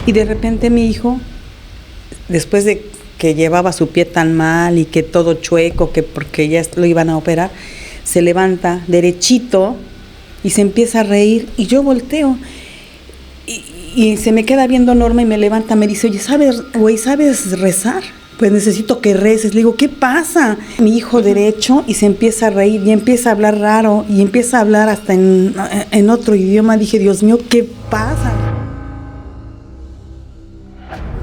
Y de repente mi hijo, después de que llevaba su pie tan mal y que todo chueco, que porque ya lo iban a operar, se levanta derechito y se empieza a reír y yo volteo y se me queda viendo Norma y me levanta, me dice, oye, ¿sabes rezar? Pues necesito que reces. Le digo, ¿qué pasa? Mi hijo derecho y se empieza a reír y empieza a hablar raro y empieza a hablar hasta en otro idioma. Dije, Dios mío, ¿qué pasa?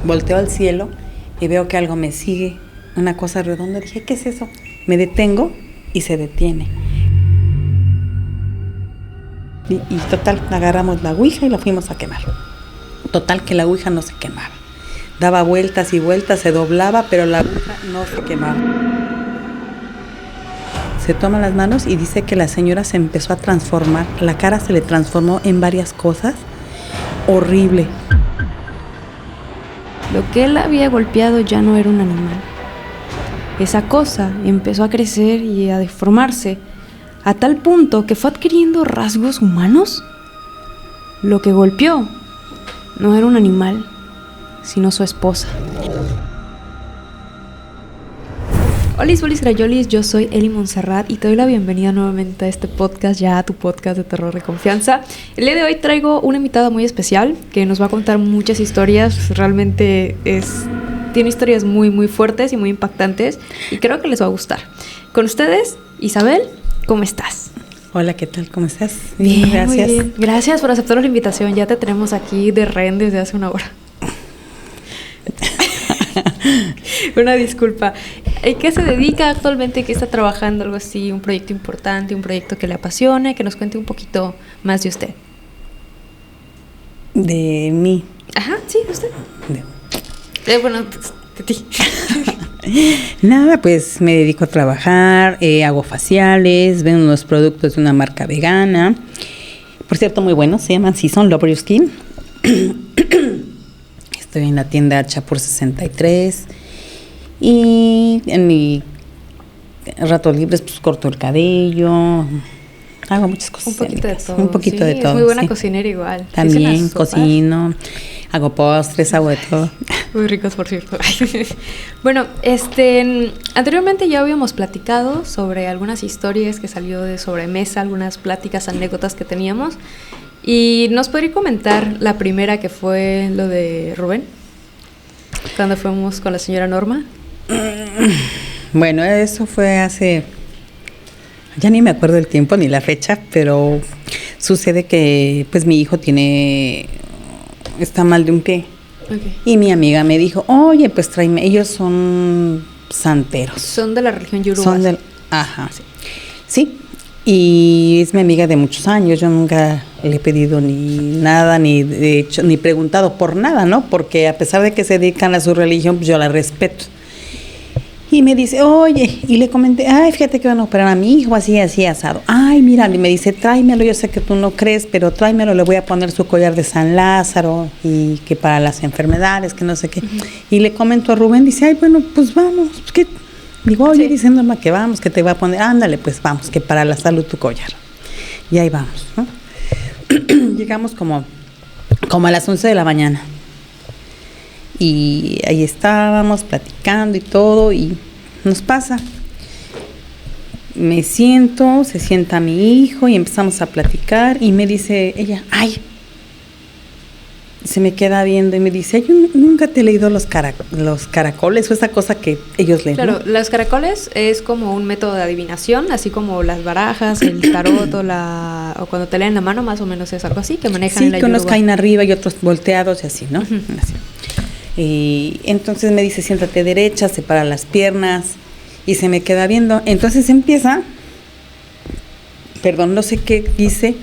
Volteo al cielo y veo que algo me sigue, una cosa redonda. Dije, ¿qué es eso? Me detengo y se detiene. Y total, agarramos la ouija y la fuimos a quemar. Total, que la ouija no se quemaba. Daba vueltas y vueltas, se doblaba, pero la ouija no se quemaba. Se toma las manos y dice que la señora se empezó a transformar. La cara se le transformó en varias cosas. Horrible. Lo que él había golpeado ya no era un animal. Esa cosa empezó a crecer y a deformarse a tal punto que fue adquiriendo rasgos humanos. Lo que golpeó no era un animal, sino su esposa. Hola, Bolis Grayolis, yo soy Eli Montserrat y te doy la bienvenida nuevamente a este podcast, ya a tu podcast de terror de confianza. El día de hoy traigo una invitada muy especial que nos va a contar muchas historias. Realmente tiene historias muy muy fuertes y muy impactantes y creo que les va a gustar. Con ustedes, Isabel, ¿cómo estás? Hola, ¿qué tal? ¿Cómo estás? Bien, gracias. Muy bien. Gracias por aceptar la invitación. Ya te tenemos aquí de rehén desde hace una hora. Una disculpa. ¿En qué se dedica actualmente? ¿Qué está trabajando? Algo así, un proyecto importante, un proyecto que le apasione, que nos cuente un poquito más de usted. De mí. Ajá, sí, de usted. Bueno, de ti. Nada, pues me dedico a trabajar, hago faciales, vendo unos productos de una marca vegana. Por cierto, muy buenos, se llaman Season Love Your Skin. Estoy en la tienda Chapur 63 y en mi ratos libres pues corto el cabello, hago muchas cosas. Un poquito de todo. Un poquito sí, de todo. Es muy buena sí. Cocinera igual. También cocino, hago postres, hago de todo. Muy ricos, por cierto. Bueno, anteriormente ya habíamos platicado sobre algunas historias que salió de sobremesa, algunas pláticas, anécdotas que teníamos. Y nos podría comentar la primera, que fue lo de Rubén, cuando fuimos con la señora Norma. Bueno, eso fue hace, ya ni me acuerdo el tiempo ni la fecha, pero sucede que pues mi hijo está mal de un pie. Okay. Y mi amiga me dijo, oye, pues tráeme, ellos son santeros. Son de la religión yoruba. Ajá, sí. Y es mi amiga de muchos años, yo nunca le he pedido ni nada, ni de hecho, ni preguntado por nada, ¿no? Porque a pesar de que se dedican a su religión, pues yo la respeto. Y me dice, oye, y le comenté, ay, fíjate que van a operar a mi hijo, así, asado. Ay, mira, y me dice, tráemelo, yo sé que tú no crees, pero tráemelo, le voy a poner su collar de San Lázaro, y que para las enfermedades, que no sé qué. Uh-huh. Y le comento a Rubén, dice, ay, bueno, pues vamos, ¿qué? Digo, oye, diciéndome que vamos, que te va a poner, ándale, pues vamos, que para la salud tu collar. Y ahí vamos, ¿no? Llegamos como a las 11 de la mañana. Y ahí estábamos platicando y todo, y nos pasa. Me siento, se sienta mi hijo y empezamos a platicar y me dice ella, ay, se me queda viendo y me dice, yo nunca te he leído los caracoles o esa cosa que ellos leen. Claro, ¿no? Los caracoles es como un método de adivinación, así como las barajas, el tarot o cuando te leen la mano, más o menos es algo así, que manejan en la yoruba. Sí, que unos caen arriba y otros volteados y así, ¿no? Uh-huh. Así. Y entonces me dice, siéntate derecha, separa las piernas y se me queda viendo. Entonces empieza, no sé qué dice,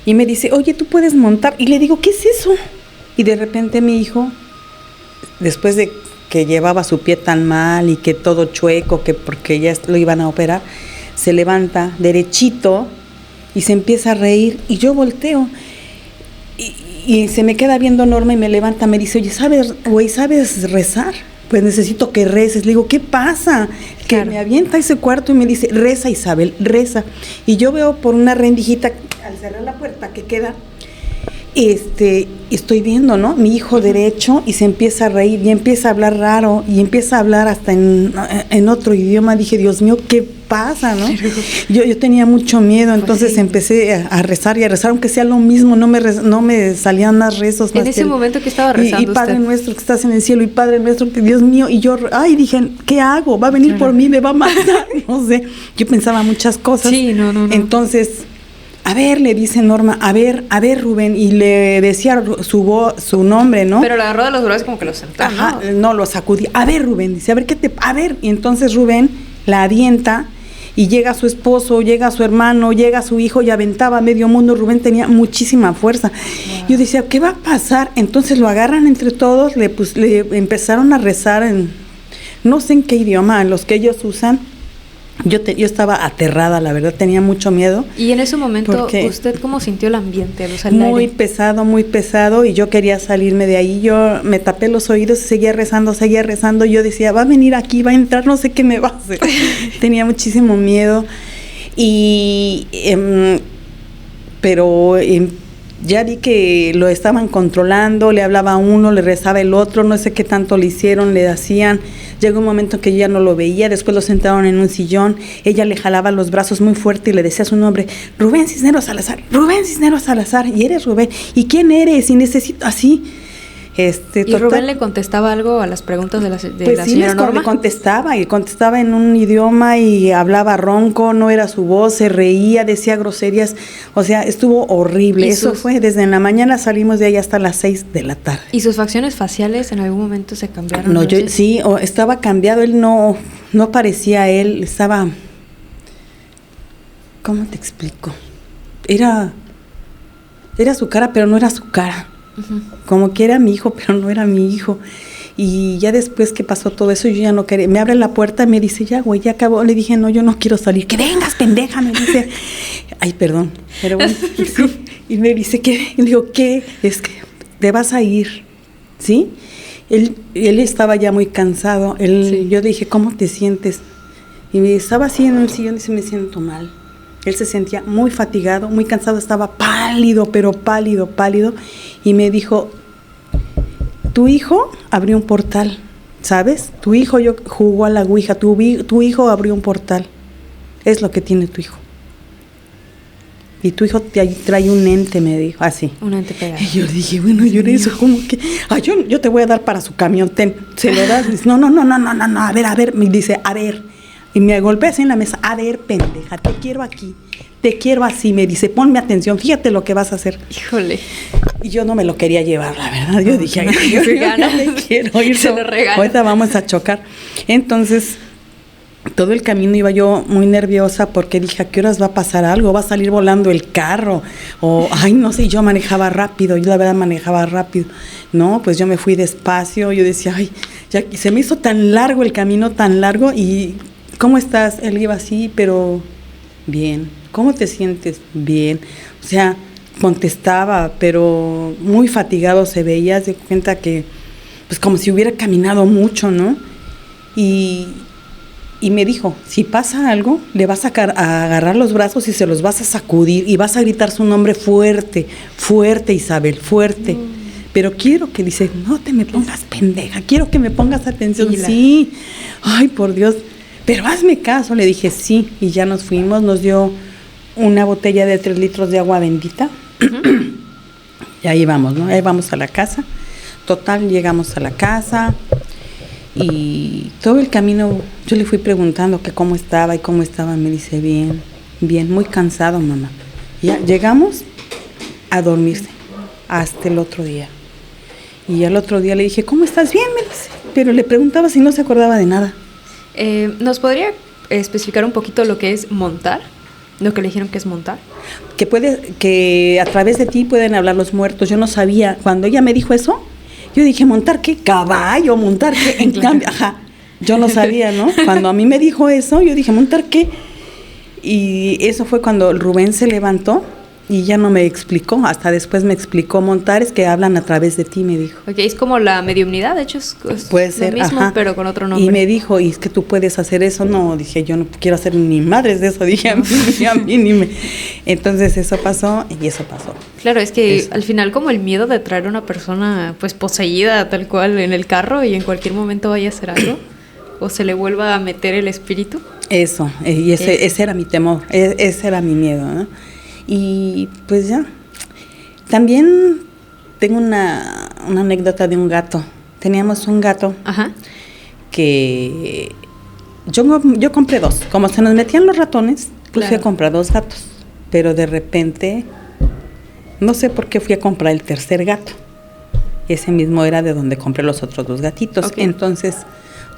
y me dice, oye, ¿tú puedes montar? Y le digo, ¿qué es eso? Y de repente mi hijo, después de que llevaba su pie tan mal y que todo chueco, que porque ya lo iban a operar, se levanta derechito y se empieza a reír y yo volteo. Y se me queda viendo Norma y me levanta, me dice, oye, ¿sabes rezar? Pues necesito que reces. Le digo, ¿qué pasa? Que me avienta a ese cuarto y me dice, reza, Isabel, reza. Y yo veo por una rendijita, al cerrar la puerta que queda, estoy viendo, ¿no? Mi hijo derecho y se empieza a reír y empieza a hablar raro y empieza a hablar hasta en otro idioma. Dije, Dios mío, ¿qué pasa, no? Yo tenía mucho miedo, entonces empecé a rezar y a rezar, aunque sea lo mismo, no me salían más rezos. En ese momento que estaba rezando y Padre nuestro que estás en el cielo, y Padre nuestro que Dios mío, y yo, dije, ¿qué hago? Va a venir por mí, me va a matar, no sé. Yo pensaba muchas cosas. Sí, no. Entonces, a ver, le dice Norma, a ver, Rubén, y le decía su nombre, ¿no? Pero lo agarró de los brazos como que lo sentó, ¿no? No, lo sacudí. A ver, Rubén, dice, a ver, y entonces Rubén la avienta, y llega su esposo, llega su hermano, llega su hijo, y aventaba a medio mundo. Rubén tenía muchísima fuerza. Wow. Yo decía, ¿qué va a pasar? Entonces lo agarran entre todos, le empezaron a rezar no sé en qué idioma, en los que ellos usan. Yo estaba aterrada, la verdad, tenía mucho miedo. Y en ese momento, ¿usted cómo sintió el ambiente? O sea, muy pesado, y yo quería salirme de ahí. Yo me tapé los oídos y seguía rezando. Yo decía, va a venir aquí, va a entrar, no sé qué me va a hacer. Tenía muchísimo miedo. Pero ya vi que lo estaban controlando, le hablaba a uno, le rezaba el otro, no sé qué tanto le hicieron, le hacían. Llegó un momento que yo ya no lo veía, después lo sentaron en un sillón, ella le jalaba los brazos muy fuerte y le decía su nombre, Rubén Cisneros Salazar, y eres Rubén, ¿y quién eres? Y necesito, así. ¿Y Rubén le contestaba algo a las preguntas de la señora Norma? Le contestaba en un idioma y hablaba ronco, no era su voz, se reía, decía groserías, o sea, estuvo horrible. Eso fue, desde la mañana salimos de ahí hasta las 6 de la tarde. ¿Y sus facciones faciales en algún momento se cambiaron? No, estaba cambiado, él no parecía él, estaba, ¿cómo te explico? Era su cara, pero no era su cara. Uh-huh. Como que era mi hijo, pero no era mi hijo. Y ya después que pasó todo eso, yo ya no quería. Me abre la puerta y me dice, ya, güey, ya acabó. Le dije, no, yo no quiero salir. Que vengas, pendeja, me dice. Ay, perdón. Pero bueno, sí. Y me dice, ¿qué? Y le digo, ¿qué? Es que te vas a ir, ¿sí? Él estaba ya muy cansado. Sí. Yo le dije, ¿cómo te sientes? Y me estaba así en el sillón y dice, me siento mal. Él se sentía muy fatigado, muy cansado, estaba pálido, pero pálido. Y me dijo, tu hijo abrió un portal, ¿sabes? Tu hijo jugó a la ouija, tu hijo abrió un portal. Es lo que tiene tu hijo. Y tu hijo trae un ente, me dijo, así. Un ente pegado. Y yo dije, bueno, yo le hice como que, yo te voy a dar para su camión, se lo das. Dice, no, a ver, me dice, a ver. Y me golpea así en la mesa, a ver, pendeja, te quiero aquí, te quiero así, me dice, ponme atención, fíjate lo que vas a hacer. Híjole. Y yo no me lo quería llevar, la verdad, yo dije, yo me quiero ir, se lo regalo. Ahorita vamos a chocar. Entonces, todo el camino iba yo muy nerviosa porque dije, ¿a qué horas va a pasar algo? ¿Va a salir volando el carro? O, no sé, yo manejaba rápido, No, pues yo me fui despacio, yo decía, ya se me hizo tan largo el camino, y ¿cómo estás? Él iba así, pero bien. ¿Cómo te sientes? Bien. O sea, contestaba, pero muy fatigado se veía, se cuenta que, pues como si hubiera caminado mucho, ¿no? Y me dijo, si pasa algo, le vas a agarrar los brazos y se los vas a sacudir y vas a gritar su nombre fuerte, Isabel, fuerte. Pero quiero que, dice, no te me pongas pendeja, quiero que me pongas atención. Sí. Ay, por Dios. Pero hazme caso, le dije sí, y ya nos fuimos, nos dio una botella de 3 litros de agua bendita, uh-huh. Y ahí vamos, ¿no? Ahí vamos a la casa, total, llegamos a la casa, y todo el camino yo le fui preguntando que cómo estaba, me dice, bien, muy cansado, mamá. Ya llegamos a dormirse, hasta el otro día, y al otro día le dije, ¿cómo estás? Bien, me dice, pero le preguntaba si no se acordaba de nada. ¿Nos podría especificar un poquito lo que es montar? Lo que le dijeron que es montar. Que a través de ti pueden hablar los muertos. Yo no sabía. Cuando ella me dijo eso, yo dije, ¿montar qué? ¿Caballo? ¿Montar qué? En cambio, yo no sabía, ¿no? Cuando a mí me dijo eso, yo dije, ¿montar qué? Y eso fue cuando Rubén se levantó Y ya no me explicó, hasta después me explicó Montares que hablan a través de ti, me dijo. Ok, es como la mediumnidad, de hecho es Puede lo ser, mismo, ajá. pero con otro nombre. Y me dijo, ¿y es que tú puedes hacer eso? No, dije, yo no quiero hacer ni madres de eso, dije a mí ni me... Entonces eso pasó y eso pasó. Claro, es que Eso. al final como el miedo de traer a una persona pues poseída tal cual en el carro y en cualquier momento vaya a hacer algo o se le vuelva a meter el espíritu. Eso, y ese era mi temor, ese era mi miedo, ¿no? Y pues ya. También tengo una anécdota de un gato. Teníamos un gato Ajá. que yo compré 2. Como se nos metían los ratones, pues fui a Claro. comprar 2 gatos. Pero de repente, no sé por qué fui a comprar el tercer gato. Ese mismo era de donde compré los otros 2 gatitos. Ok. Entonces,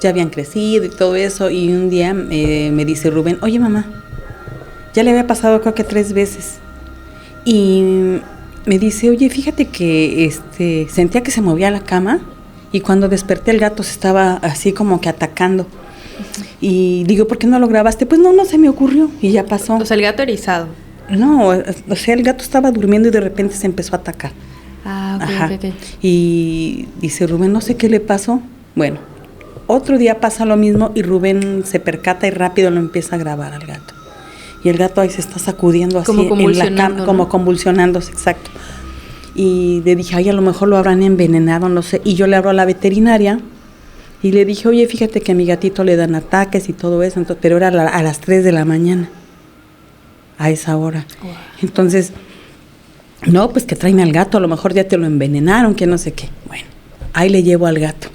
ya habían crecido y todo eso. Y un día me dice Rubén, oye mamá, ya le había pasado creo que 3 veces. Y me dice, oye, fíjate que sentía que se movía la cama y cuando desperté el gato se estaba así como que atacando. Y digo, ¿por qué no lo grabaste? Pues no se me ocurrió y ya pasó. O sea, el gato erizado. No, o sea, el gato estaba durmiendo y de repente se empezó a atacar. Ah, ok, Ajá. ok. Y dice Rubén, no sé qué le pasó. Bueno, otro día pasa lo mismo y Rubén se percata y rápido lo empieza a grabar al gato. Y el gato ahí se está sacudiendo así Como en la convulsionando, cama, ¿no? como convulsionándose, exacto. Y le dije, ay, a lo mejor lo habrán envenenado, no sé. Y yo le hablo a la veterinaria y le dije, oye, fíjate que a mi gatito le dan ataques y todo eso, entonces, pero era a las 3 de la mañana, a esa hora. Wow. Entonces, no, pues que tráeme al gato, a lo mejor ya te lo envenenaron, que no sé qué. Bueno, ahí le llevo al gato,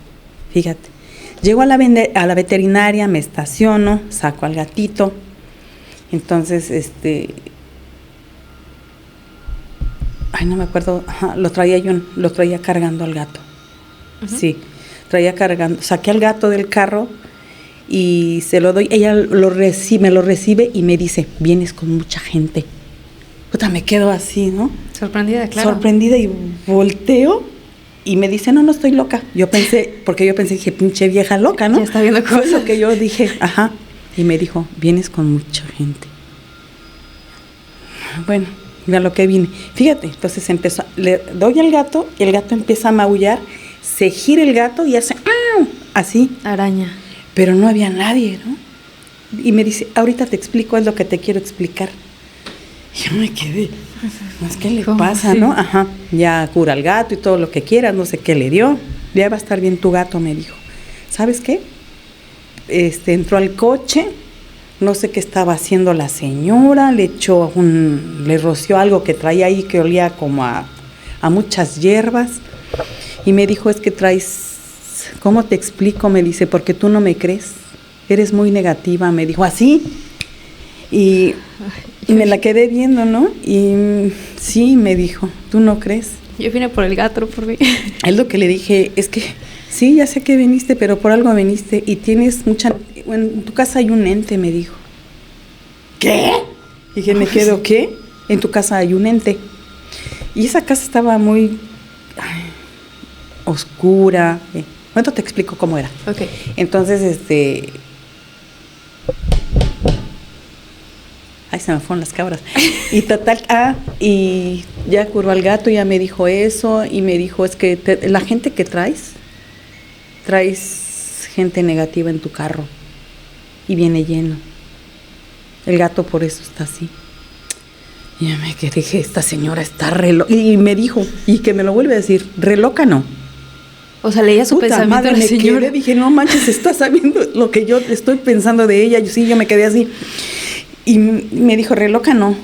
fíjate. Llego a la veterinaria, me estaciono, saco al gatito. Entonces, ay, no me acuerdo, ajá, lo traía cargando al gato. Ujú. Sí, traía cargando, saqué al gato del carro y se lo doy, ella me lo recibe y me dice, vienes con mucha gente. Puta, me quedo así, ¿no? Sorprendida, claro. Sorprendida y volteo y me dice, no estoy loca. Yo pensé, dije, pinche vieja loca, ¿no? Ya está viendo Fue cosas. lo que yo dije, ajá. Y me dijo, vienes con mucha gente. Bueno, mira lo que vine. Fíjate, entonces le doy al gato y el gato empieza a maullar, se gira el gato y hace ¡au! Así, Araña. pero no había nadie, ¿no? Y me dice, ahorita te explico, es lo que te quiero explicar. Y yo me quedé, pues, ¿qué le ¿Cómo pasa, así? no? Ajá, ya cura al gato y todo lo que quieras, no sé qué le dio. Ya va a estar bien tu gato, me dijo. ¿Sabes qué? Entró al coche, no sé qué estaba haciendo la señora, le roció algo que traía ahí que olía como a muchas hierbas. Y me dijo, es que traes, ¿cómo te explico? Me dice, porque tú no me crees, eres muy negativa, me dijo, así. Y me la quedé viendo, ¿no? Y sí, me dijo, ¿tú no crees? Yo vine por el gato, por mí. Es lo que le dije, es que sí, ya sé que viniste, pero por algo viniste y tienes en tu casa hay un ente, me dijo. ¿Qué? Dije, me quedo, ¿qué? En tu casa hay un ente. Y esa casa estaba muy oscura. Bueno, te explico cómo era. Ok. Entonces, ay, se me fueron las cabras. Y total, y ya curó al gato, ya me dijo eso, y me dijo, es que la gente que traes gente negativa en tu carro, y viene lleno. El gato por eso está así. Y yo me quedé, dije, esta señora está re loca. Y me dijo, y que me lo vuelve a decir, re loca no. O sea, leía su Puta pensamiento madre, a la me señora. quedé, dije, no manches, está sabiendo lo que yo estoy pensando de ella. Yo me quedé así. Y me dijo, re loca no.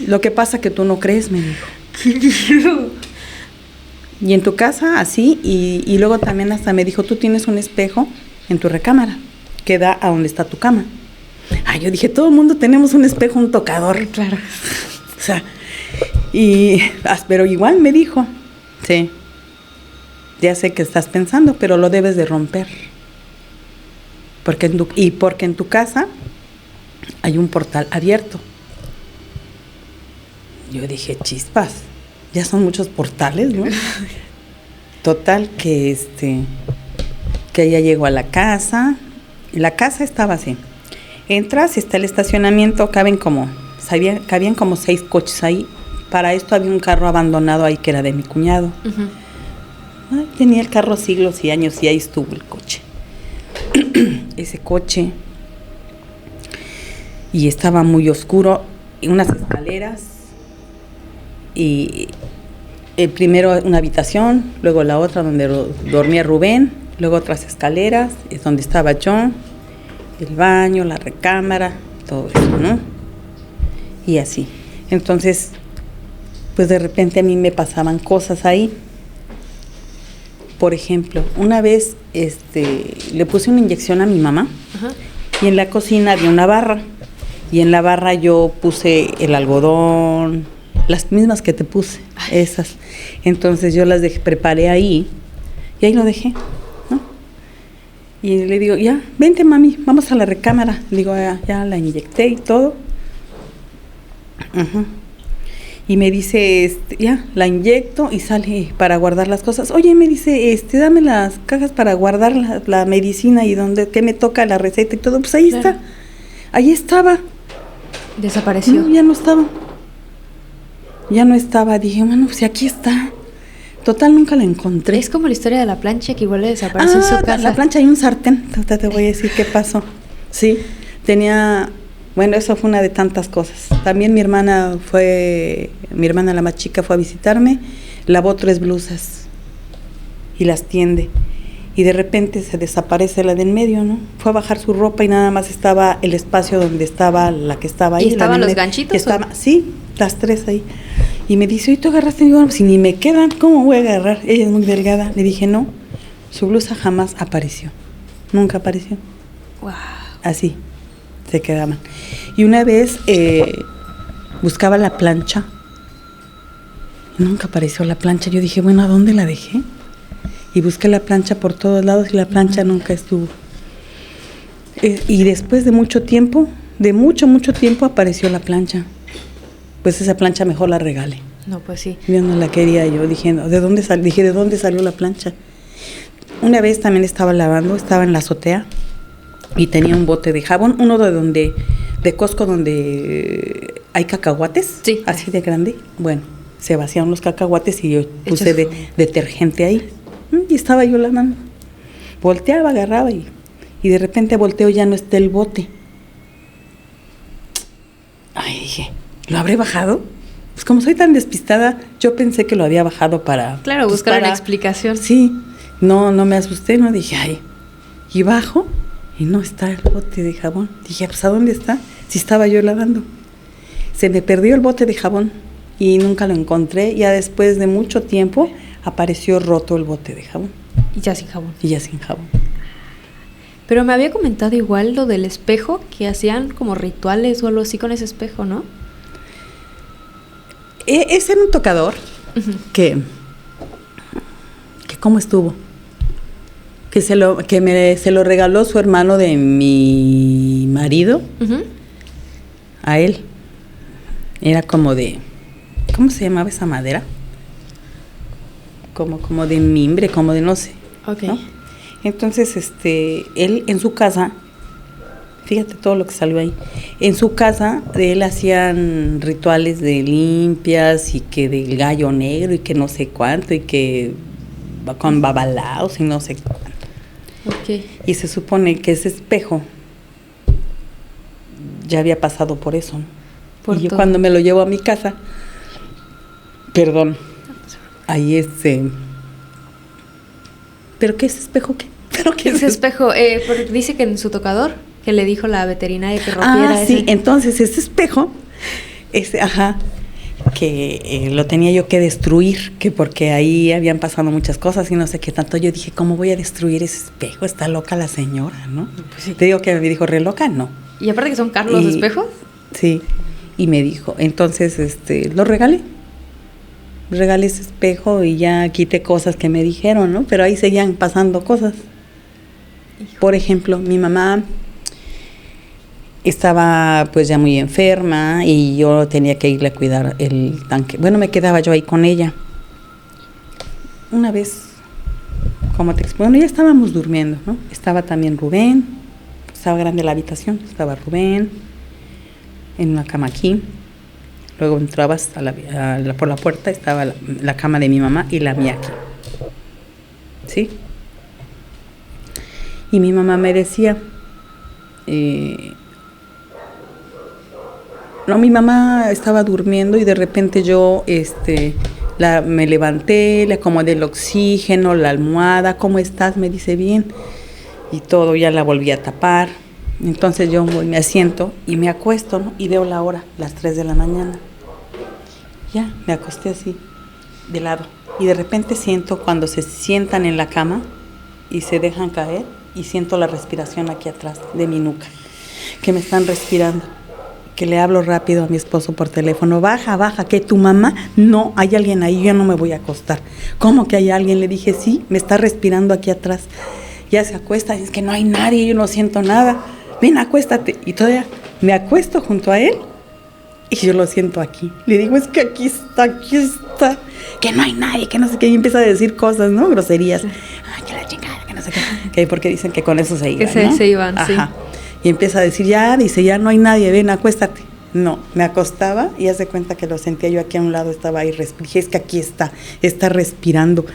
Lo que pasa que tú no crees, me dijo. Y en tu casa, así, y luego también hasta me dijo, tú tienes un espejo en tu recámara, que da a donde está tu cama. Ay, yo dije, todo el mundo tenemos un espejo, un tocador. Claro. O sea, pero igual me dijo, sí, ya sé que estás pensando, pero lo debes de romper. Porque en tu casa hay un portal abierto. Yo dije, chispas, ya son muchos portales, ¿no? Total, que ella llegó a la casa. La casa estaba así. Entras y está el estacionamiento, caben como cabían como 6 coches ahí. Para esto había un carro abandonado ahí que era de mi cuñado. Tenía el carro siglos y años y ahí estuvo el coche. Ese coche. Y estaba muy oscuro, y unas escaleras. Y primero una habitación, luego la otra donde dormía Rubén, luego otras escaleras, es donde estaba yo, el baño, la recámara, todo eso, ¿no? Y así. Entonces, pues de repente a mí me pasaban cosas ahí. Por ejemplo, una vez le puse una inyección a mi mamá. Ajá. Y en la cocina había una barra. Y en la barra yo puse el algodón, las mismas que te puse, esas. Entonces yo las preparé ahí y ahí lo dejé, ¿no? Y le digo, ya, vente mami, vamos a la recámara. Le digo, ya la inyecté y todo. Uh-huh. Y me dice, ya, la inyecto y sale para guardar las cosas. Oye, me dice, dame las cajas para guardar la medicina y que me toca la receta y todo. Pues ahí está, ahí estaba. Desapareció. No, ya no estaba. Dije, bueno, pues aquí está. Total, nunca la encontré. Es como la historia de la plancha que igual le desapareció en su casa. La plancha y un sartén. Te voy a decir qué pasó. Sí, tenía... Bueno, eso fue una de tantas cosas. También mi hermana la más chica, fue a visitarme, lavó 3 blusas y las tiende. Y de repente se desaparece la de en medio, ¿no? Fue a bajar su ropa y nada más estaba el espacio donde estaba la que estaba ahí. ¿Y estaban los ganchitos? Sí, las 3 ahí. Y me dice, ¿y tú agarraste? Y digo, bueno, si ni me quedan, ¿cómo voy a agarrar? Ella es muy delgada. Le dije, no, su blusa jamás apareció. Nunca apareció. Wow. Así se quedaban. Y una vez buscaba la plancha. Nunca apareció la plancha. Yo dije, bueno, ¿a dónde la dejé? Y busqué la plancha por todos lados y la plancha nunca estuvo. Y después de mucho tiempo, mucho tiempo, apareció la plancha. Pues esa plancha mejor la regalé. No, pues sí. Yo no la quería, yo diciendo, ¿de dónde salió la plancha? Una vez también estaba lavando, estaba en la azotea y tenía un bote de jabón, uno de Costco donde hay cacahuates, sí, así de grande. Bueno, se vacían los cacahuates y yo puse detergente ahí. Y estaba yo lavando. Volteaba, agarraba y de repente volteo, ya no está el bote. Ay, dije, ¿lo habré bajado? Pues como soy tan despistada, yo pensé que lo había bajado para... Claro, buscar una explicación. Sí, no me asusté, no dije, ay. Y bajo y no está el bote de jabón. Dije, pues ¿a dónde está? Si estaba yo lavando. Se me perdió el bote de jabón y nunca lo encontré. Ya después de mucho tiempo apareció roto el bote de jabón. Y ya sin jabón. Pero me había comentado igual lo del espejo, que hacían como rituales o algo así con ese espejo, ¿no? Ese era un tocador que ¿cómo estuvo? Que se lo regaló su hermano de mi marido a él. Era como de, ¿cómo se llamaba esa madera? Como de mimbre, como de no sé. Okay. ¿No? Entonces, él en su casa, fíjate todo lo que salió ahí, en su casa de él hacían rituales de limpias y que del gallo negro y que no sé cuánto y que con babalaos y no sé cuánto. Okay. Y se supone que ese espejo ya había pasado por eso, ¿no? Y yo cuando me lo llevo a mi casa, ahí ¿pero qué es espejo? ¿Qué? ¿Pero qué es espejo? Dice que en su tocador, que le dijo la veterinaria que rompiera sí, entonces ese espejo, que lo tenía yo que destruir, que porque ahí habían pasado muchas cosas y no sé qué tanto. Yo dije, ¿cómo voy a destruir ese espejo? Está loca la señora, ¿no? Pues sí. Te digo que me dijo, ¿re loca? No. Y aparte que son caros los espejos. Sí, y me dijo, entonces, lo regalé ese espejo y ya quité cosas que me dijeron, ¿no? Pero ahí seguían pasando cosas. Por ejemplo, mi mamá estaba pues ya muy enferma y yo tenía que irle a cuidar el tanque. Bueno, me quedaba yo ahí con ella. Una vez, ya estábamos durmiendo, ¿no? Estaba también Rubén, estaba grande la habitación, estaba Rubén, en una cama aquí. Luego entrabas por la puerta, estaba la cama de mi mamá y la mía aquí. ¿Sí? Y mi mamá me decía, no, mi mamá estaba durmiendo y de repente yo me levanté, le acomodé el oxígeno, la almohada, ¿cómo estás? Me dice, bien. Y todo, ya la volví a tapar. Entonces yo me asiento y me acuesto, ¿no? Y veo la hora, las 3 de la mañana. Ya, me acosté así, de lado. Y de repente siento cuando se sientan en la cama y se dejan caer, y siento la respiración aquí atrás de mi nuca, que me están respirando. Que le hablo rápido a mi esposo por teléfono, baja, que tu mamá, no, hay alguien ahí, yo no me voy a acostar. ¿Cómo que hay alguien? Le dije, sí, me está respirando aquí atrás. Ya se acuesta, es que no hay nadie, yo no siento nada. Ven, acuéstate. Y todavía me acuesto junto a él y yo lo siento aquí. Le digo, es que aquí está, que no hay nadie, que no sé qué. Y empieza a decir cosas, ¿no? Groserías. Ay, que la chingada, que no sé qué. Que porque dicen que con eso se iban, que ¿no? se iban, ajá. Sí. Y empieza a decir, ya no hay nadie, ven, acuéstate. No, me acostaba y hace cuenta que lo sentía yo aquí a un lado, estaba ahí, dije, es que aquí está respirando.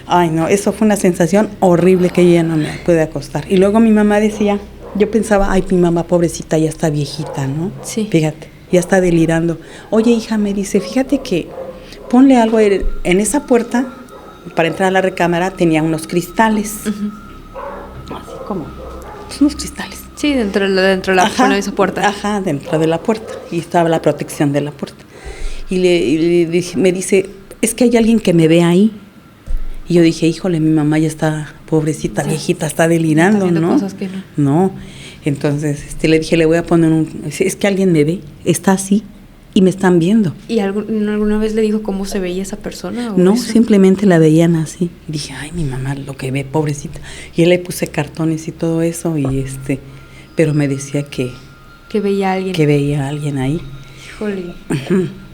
Ay, no, eso fue una sensación horrible que yo ya no me pude acostar. Y luego mi mamá decía, yo pensaba, ay, mi mamá pobrecita ya está viejita, ¿no? Sí. Fíjate, ya está delirando. Oye, hija, me dice, fíjate que ponle algo en esa puerta, para entrar a la recámara tenía unos cristales. Uh-huh. Así como, unos cristales. Sí, dentro de esa puerta. Ajá, dentro de la puerta. Y estaba la protección de la puerta. Y me dice, es que hay alguien que me ve ahí. Y yo dije, híjole, mi mamá ya está pobrecita, sí, viejita, está delirando, ¿no? Cosas que no. No. Entonces le dije, le voy a poner es que alguien me ve, está así y me están viendo. ¿Y alguna vez le dijo cómo se veía esa persona? No, eso? Simplemente la veían así. Y dije, ay, mi mamá lo que ve, pobrecita. Y él le puse cartones y todo eso y pero me decía que veía a alguien. Que veía a alguien ahí. Híjole.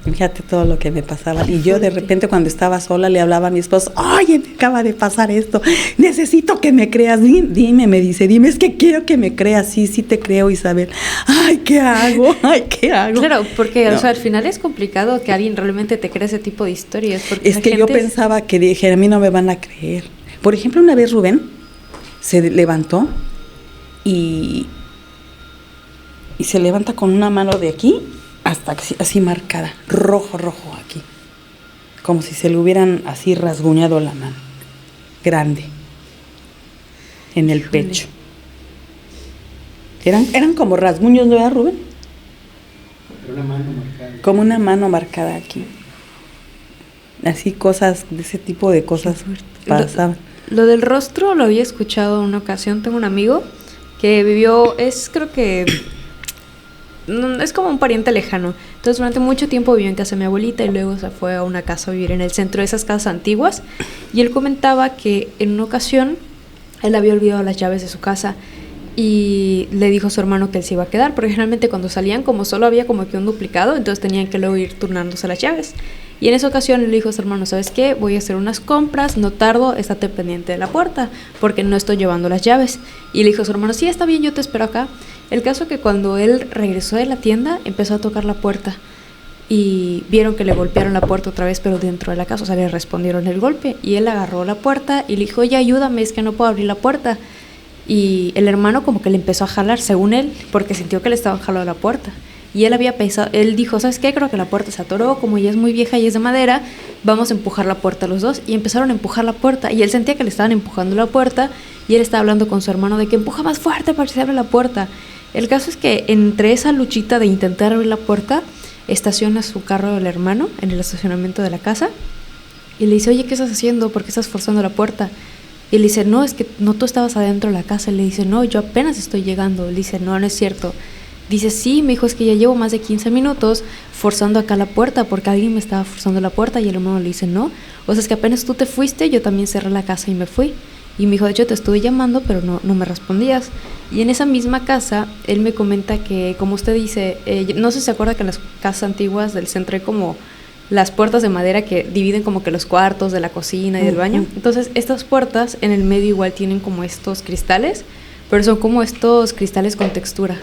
Fíjate todo lo que me pasaba. Y yo de repente cuando estaba sola le hablaba a mi esposo, oye, me acaba de pasar esto, necesito que me creas, dime, me dice, es que quiero que me creas, sí te creo, Isabel. Ay, ¿qué hago? Claro, porque no. O sea, al final es complicado que alguien realmente te crea ese tipo de historias. Porque es que yo pensaba que dije, a mí no me van a creer. Por ejemplo, una vez Rubén se levantó y se levanta con una mano de aquí hasta así marcada, rojo aquí, como si se le hubieran así rasguñado la mano, grande, en el pecho. Eran como rasguños, ¿no era, Rubén? Una mano marcada. Como una mano marcada aquí. Así cosas, de ese tipo de cosas pasaban. Lo del rostro lo había escuchado en una ocasión. Tengo un amigo que vivió, creo que es como un pariente lejano. Entonces durante mucho tiempo vivió en casa de mi abuelita y luego se fue a una casa a vivir en el centro de esas casas antiguas. Y él comentaba que en una ocasión él había olvidado las llaves de su casa y le dijo a su hermano que él se iba a quedar, porque generalmente cuando salían, como solo había como que un duplicado, entonces tenían que luego ir turnándose las llaves. Y en esa ocasión le dijo a su hermano, ¿sabes qué? Voy a hacer unas compras, no tardo, estate pendiente de la puerta, porque no estoy llevando las llaves. Y le dijo a su hermano, sí, está bien, yo te espero acá. El caso es que cuando él regresó de la tienda, empezó a tocar la puerta y vieron que le golpearon la puerta otra vez, pero dentro de la casa, o sea, le respondieron el golpe. Y él agarró la puerta y le dijo, oye, ayúdame, es que no puedo abrir la puerta. Y el hermano como que le empezó a jalar, según él, porque sintió que le estaban jalando la puerta. Y él había pensado, él dijo, ¿sabes qué? Creo que la puerta se atoró, como ya es muy vieja y es de madera, vamos a empujar la puerta los dos. Y empezaron a empujar la puerta, y él sentía que le estaban empujando la puerta, y él estaba hablando con su hermano de que empuja más fuerte para que se abra la puerta. El caso es que entre esa luchita de intentar abrir la puerta, estaciona su carro del hermano en el estacionamiento de la casa, y le dice, oye, ¿qué estás haciendo? ¿Por qué estás forzando la puerta? Y le dice, no, es que no, tú estabas adentro de la casa. Y le dice, no, yo apenas estoy llegando. Le dice, no es cierto. Dice, sí, me dijo, es que ya llevo más de 15 minutos forzando acá la puerta porque alguien me estaba forzando la puerta. Y el hermano le dice, no, o sea, es que apenas tú te fuiste, yo también cerré la casa y me fui. Y me dijo, de hecho, te estuve llamando, pero no me respondías. Y en esa misma casa, él me comenta que, como usted dice, no sé si se acuerda que en las casas antiguas del centro hay como las puertas de madera que dividen como que los cuartos de la cocina y del baño. Entonces, estas puertas en el medio igual tienen como estos cristales, pero son como estos cristales con textura.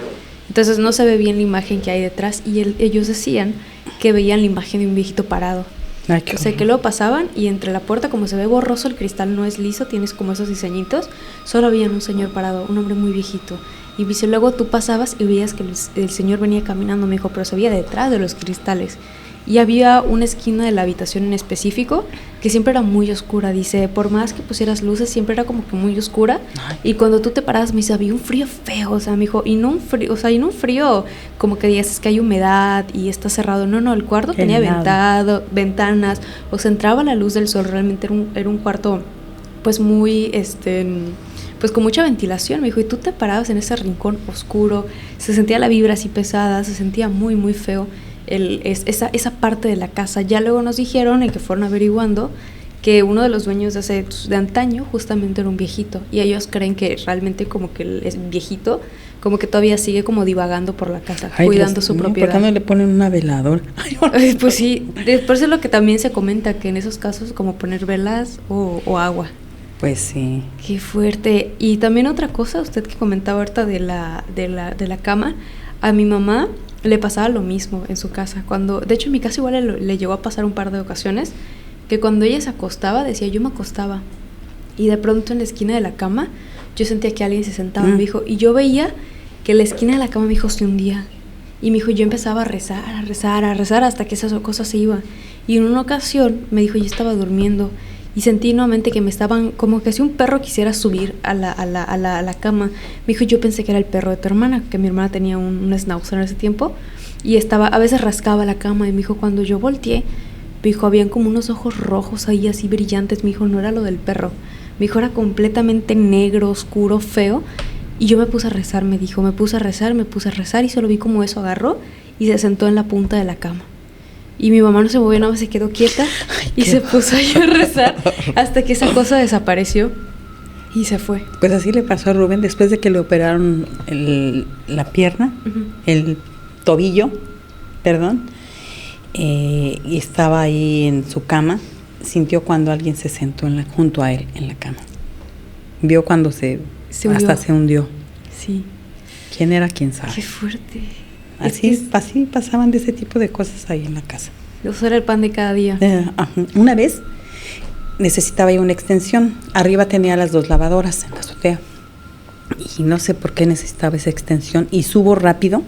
Entonces no se ve bien la imagen que hay detrás y ellos decían que veían la imagen de un viejito parado. Ay, O sea, que luego pasaban y entre la puerta, como se ve borroso, el cristal no es liso, tienes como esos diseñitos, solo veían un señor parado, un hombre muy viejito. Y dice, luego tú pasabas y veías que el señor venía caminando, me dijo, pero se veía detrás de los cristales. Y había una esquina de la habitación en específico que siempre era muy oscura. Dice, por más que pusieras luces, siempre era como que muy oscura. Y cuando tú te parabas, me dice, había un frío feo. O sea, me dijo, y no un frío, o sea, y no un frío como que digas, es que hay humedad y está cerrado. No, el cuarto tenía ventanas. O sea, entraba la luz del sol. Realmente era un cuarto, pues muy, pues con mucha ventilación. Me dijo, y tú te parabas en ese rincón oscuro. Se sentía la vibra así pesada, se sentía muy, muy feo. Esa parte de la casa. Ya luego nos dijeron, en que fueron averiguando, que uno de los dueños de antaño justamente era un viejito, y ellos creen que realmente como que el viejito como que todavía sigue como divagando por la casa, cuidando su propiedad. ¿Por qué no le ponen una veladora? Pues sí, por eso es lo que también se comenta, que en esos casos como poner velas o agua. Pues sí. Qué fuerte. Y también otra cosa, usted que comentaba ahorita de la cama, a mi mamá le pasaba lo mismo en su casa. De hecho en mi casa igual le llegó a pasar un par de ocasiones, que cuando ella se acostaba, decía, yo me acostaba, y de pronto en la esquina de la cama yo sentía que alguien se sentaba, me dijo, y yo veía que la esquina de la cama, me dijo, se hundía, y me dijo, yo empezaba a rezar hasta que esa cosa se iba. Y en una ocasión me dijo, yo estaba durmiendo y sentí nuevamente que me estaban, como que si un perro quisiera subir a la cama. Me dijo, yo pensé que era el perro de tu hermana, que mi hermana tenía un schnauzer en ese tiempo, y a veces rascaba la cama, y me dijo, cuando yo volteé, me dijo, habían como unos ojos rojos ahí así brillantes. Me dijo, no era lo del perro, me dijo, era completamente negro, oscuro, feo. Y yo me puse a rezar, me dijo, me puse a rezar, y solo vi como eso agarró y se sentó en la punta de la cama. Y mi mamá no se movió, nada más se quedó quieta. Y se puso ahí a rezar hasta que esa cosa desapareció y se fue. Pues así le pasó a Rubén después de que le operaron la pierna, el tobillo, perdón, y estaba ahí en su cama, sintió cuando alguien se sentó junto a él en la cama. Vio cuando hasta se hundió. Sí. ¿Quién era? ¿Quién sabe? Qué fuerte. Así pasaban de ese tipo de cosas ahí en la casa. Eso era el pan de cada día. Una vez necesitaba yo una extensión. Arriba tenía las 2 lavadoras en la azotea. Y no sé por qué necesitaba esa extensión. Y subo rápido.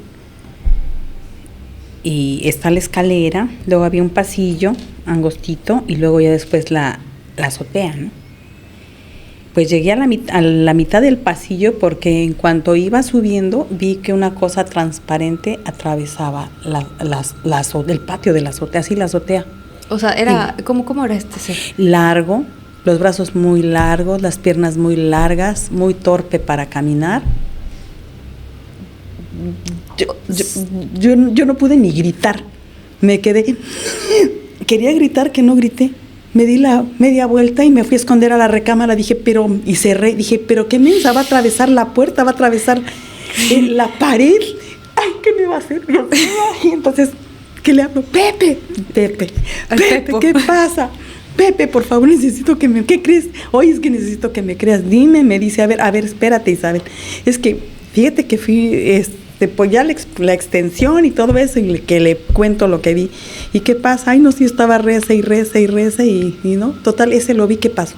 Y está la escalera. Luego había un pasillo angostito. Y luego ya después la azotea, ¿no? Pues llegué a la mitad del pasillo, porque en cuanto iba subiendo vi que una cosa transparente atravesaba el patio de la azotea, así la azotea. O sea, era ¿cómo era este ser? Largo, los brazos muy largos, las piernas muy largas, muy torpe para caminar. Yo no pude ni gritar, me quedé, quería gritar que no grité. Me di la media vuelta y me fui a esconder a la recámara, y cerré, dije, ¿qué mensa? ¿Va a atravesar la puerta? ¿Va a atravesar la pared? Ay, ¿qué me va a hacer? Y entonces, ¿qué le hablo? Pepe, ¿qué pasa? Pepe, por favor, necesito ¿qué crees? Oye, es que necesito que me creas, dime, me dice, a ver, espérate, Isabel, es que, fíjate que fui, pues ya la extensión y todo eso, y que le cuento lo que vi. ¿Y qué pasa? Ay, no, sí, estaba reza y no, total, ese lo vi, ¿qué pasó?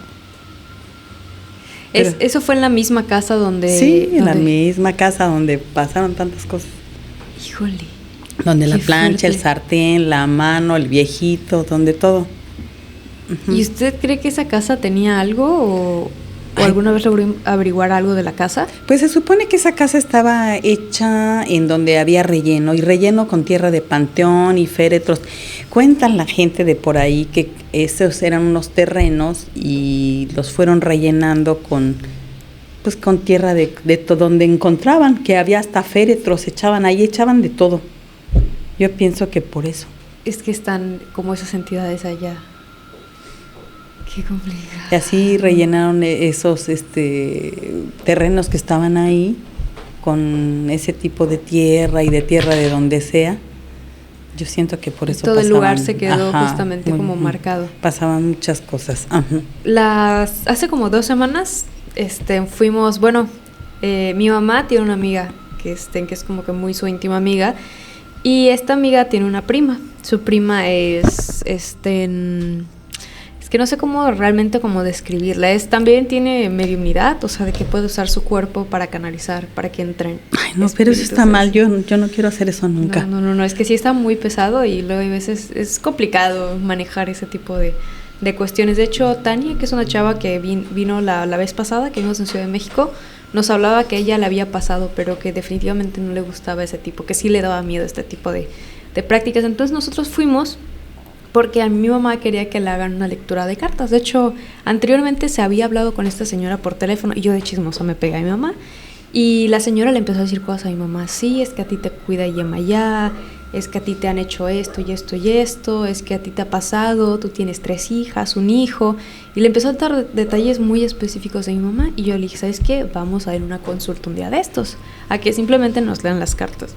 ¿Eso fue en la misma casa donde...? Sí, en la misma casa donde pasaron tantas cosas. Híjole. Donde la plancha, fuerte. el sartén, la mano, el viejito, donde todo. Uh-huh. ¿Y usted cree que esa casa tenía algo o alguna vez logró averiguar algo de la casa? Pues se supone que esa casa estaba hecha en donde había relleno, y relleno con tierra de panteón y féretros. Cuentan la gente de por ahí que esos eran unos terrenos y los fueron rellenando con tierra de donde encontraban, que había hasta féretros, echaban de todo. Yo pienso que por eso. Es que están como esas entidades allá. Qué complicado. Y así rellenaron esos terrenos que estaban ahí con ese tipo de tierra y de tierra de donde sea. Yo siento que por eso todo el lugar se quedó justamente como marcado. Pasaban muchas cosas. Hace como 2 semanas fuimos, mi mamá tiene una amiga que es como que muy su íntima amiga. Y esta amiga tiene una prima. Su prima es que no sé realmente cómo describirla. También tiene mediunidad, o sea, de que puede usar su cuerpo para canalizar, para que entren. Ay, no, pero eso está mal. Yo no quiero hacer eso nunca. No, es que sí está muy pesado y luego a veces es complicado manejar ese tipo de cuestiones. De hecho, Tania, que es una chava que vino la vez pasada, que vimos en Ciudad de México, nos hablaba que ella le había pasado, pero que definitivamente no le gustaba ese tipo, que sí le daba miedo este tipo de prácticas. Entonces nosotros fuimos porque a mi mamá quería que le hagan una lectura de cartas. De hecho, anteriormente se había hablado con esta señora por teléfono y yo de chismosa me pegué a mi mamá y la señora le empezó a decir cosas a mi mamá. Sí, es que a ti te cuida Yemayá, es que a ti te han hecho esto y esto y esto, es que a ti te ha pasado, tú tienes 3 hijas, un hijo, y le empezó a dar detalles muy específicos de mi mamá y yo le dije, ¿sabes qué? Vamos a ir a una consulta un día de estos, a que simplemente nos lean las cartas.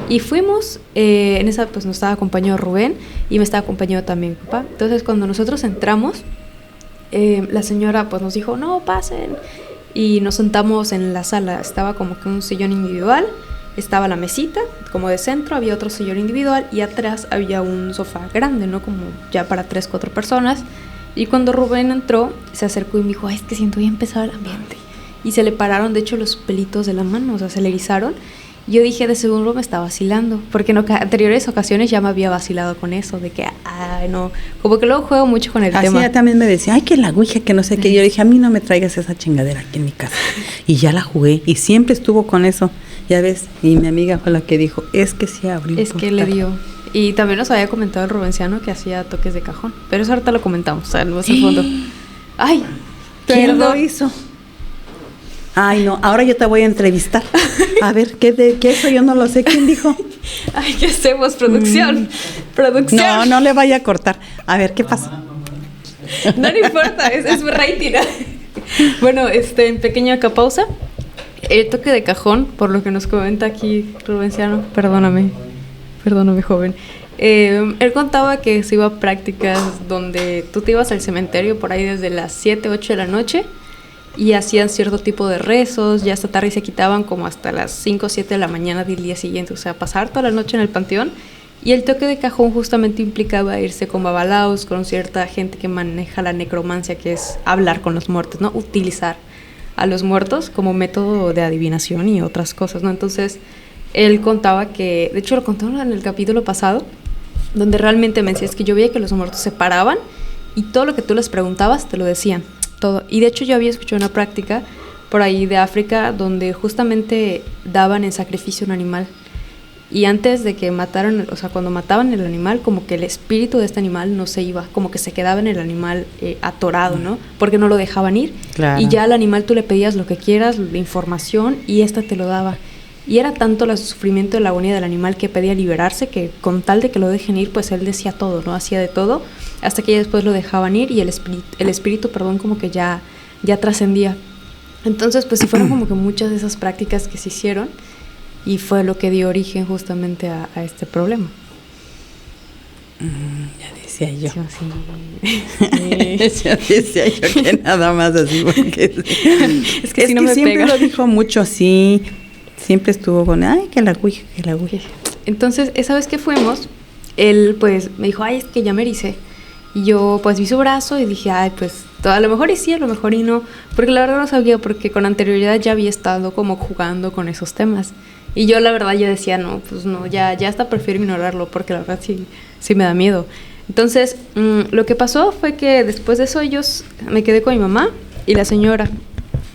Y fuimos, en esa pues nos estaba acompañado Rubén y me estaba acompañado también mi papá. Entonces cuando nosotros entramos, la señora pues nos dijo, no, pasen, y nos sentamos en la sala. Estaba como que un sillón individual, estaba la mesita como de centro, había otro sillón individual y atrás había un sofá grande, ¿no? Como ya para 3-4 personas. Y cuando Rubén entró, se acercó y me dijo, ay, es que siento bien pesado el ambiente. Y se le pararon, de hecho, los pelitos de la mano, o sea, se le erizaron. Yo dije, de seguro me está vacilando, porque en anteriores ocasiones ya me había vacilado con eso, de que, ay, no, como que luego juego mucho con el tema. Así ella también me decía, ay, que la ouija, que no sé qué. Yo dije, a mí no me traigas esa chingadera aquí en mi casa. Y ya la jugué, y siempre estuvo con eso, ya ves. Y mi amiga fue la que dijo, es que sí abrió. Es que le dio. Y también nos había comentado el Rubenciano que hacía toques de cajón, pero eso ahorita lo comentamos, o sea, no es el fondo. Ay, ¿quién lo hizo? Ay, no, ahora yo te voy a entrevistar. A ver, ¿qué eso? Yo no lo sé. ¿Quién dijo? Ay, ¿qué hacemos? Producción. Producción. No le vaya a cortar. A ver, ¿qué pasa? No importa, es rating. Bueno, en pequeña pausa. El toque de cajón, por lo que nos comenta aquí Rubenciano, perdóname, joven. Él contaba que se iba a prácticas donde tú te ibas al cementerio por ahí desde las 7, 8 de la noche y hacían cierto tipo de rezos, ya hasta tarde y se quitaban como hasta las 5 o 7 de la mañana del día siguiente, o sea, pasar toda la noche en el panteón. Y el toque de cajón justamente implicaba irse con babalaos, con cierta gente que maneja la necromancia, que es hablar con los muertos, ¿no? Utilizar a los muertos como método de adivinación y otras cosas, ¿no? Entonces, él contaba que, de hecho lo contaron en el capítulo pasado, donde realmente me decía, es que yo veía que los muertos se paraban y todo lo que tú les preguntabas te lo decían, todo. Y de hecho yo había escuchado una práctica por ahí de África donde justamente daban en sacrificio un animal. Y antes de que mataran, o sea, cuando mataban el animal, como que el espíritu de este animal no se iba, como que se quedaba en el animal atorado, ¿no? Porque no lo dejaban ir. Claro. Y ya al animal tú le pedías lo que quieras, la información, y esta te lo daba. Y era tanto el sufrimiento y la agonía del animal que pedía liberarse, que con tal de que lo dejen ir, pues él decía todo, ¿no? Hacía de todo, hasta que ya después lo dejaban ir y el espíritu, como que ya trascendía. Entonces, pues sí fueron como que muchas de esas prácticas que se hicieron y fue lo que dio origen justamente a este problema. Ya decía yo. Sí. Ya decía yo que nada más así, porque es que si no me siempre pega. lo dijo mucho, sí. Siempre estuvo con, ay, que la ouija. Entonces, esa vez que fuimos, él pues me dijo, ay, es que ya me ericé. Y yo pues vi su brazo y dije, ay, pues a lo mejor y sí, a lo mejor y no. Porque la verdad no sabía, porque con anterioridad ya había estado como jugando con esos temas. Y yo la verdad ya decía, no, pues no, ya hasta prefiero ignorarlo, porque la verdad sí me da miedo. Entonces, lo que pasó fue que después de eso me quedé con mi mamá y la señora.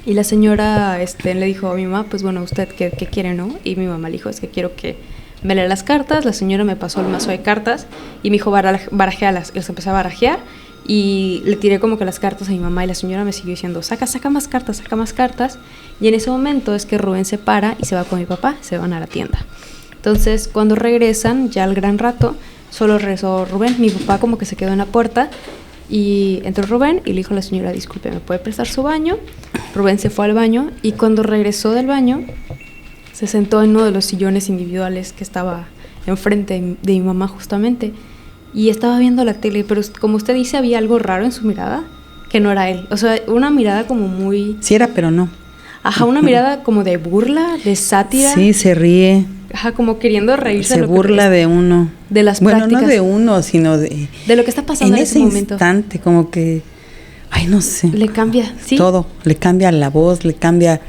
Y la señora le dijo a mi mamá, pues bueno, ¿usted qué quiere, no? Y mi mamá le dijo, es que quiero que me lea las cartas. La señora me pasó el mazo de cartas y me dijo, barajealas. Les empecé a barajear y le tiré como que las cartas a mi mamá y la señora me siguió diciendo, saca más cartas. Y en ese momento es que Rubén se para y se va con mi papá, se van a la tienda. Entonces, cuando regresan, ya al gran rato, solo rezó Rubén. Mi papá como que se quedó en la puerta y entró Rubén y le dijo a la señora, disculpe, ¿me puede prestar su baño? Rubén se fue al baño y cuando regresó del baño se sentó en uno de los sillones individuales que estaba enfrente de mi mamá justamente y estaba viendo la tele, pero como usted dice, había algo raro en su mirada que no era él, o sea, una mirada como muy... Sí era, pero no. Ajá, una mirada como de burla, de sátira. Sí, se ríe. Ajá, como queriendo reírse. Se burla de uno. De las prácticas. Bueno, no de uno, sino de lo que está pasando en ese momento. Instante, como que, ay, no sé. Le cambia, sí. Todo, le cambia la voz, le cambia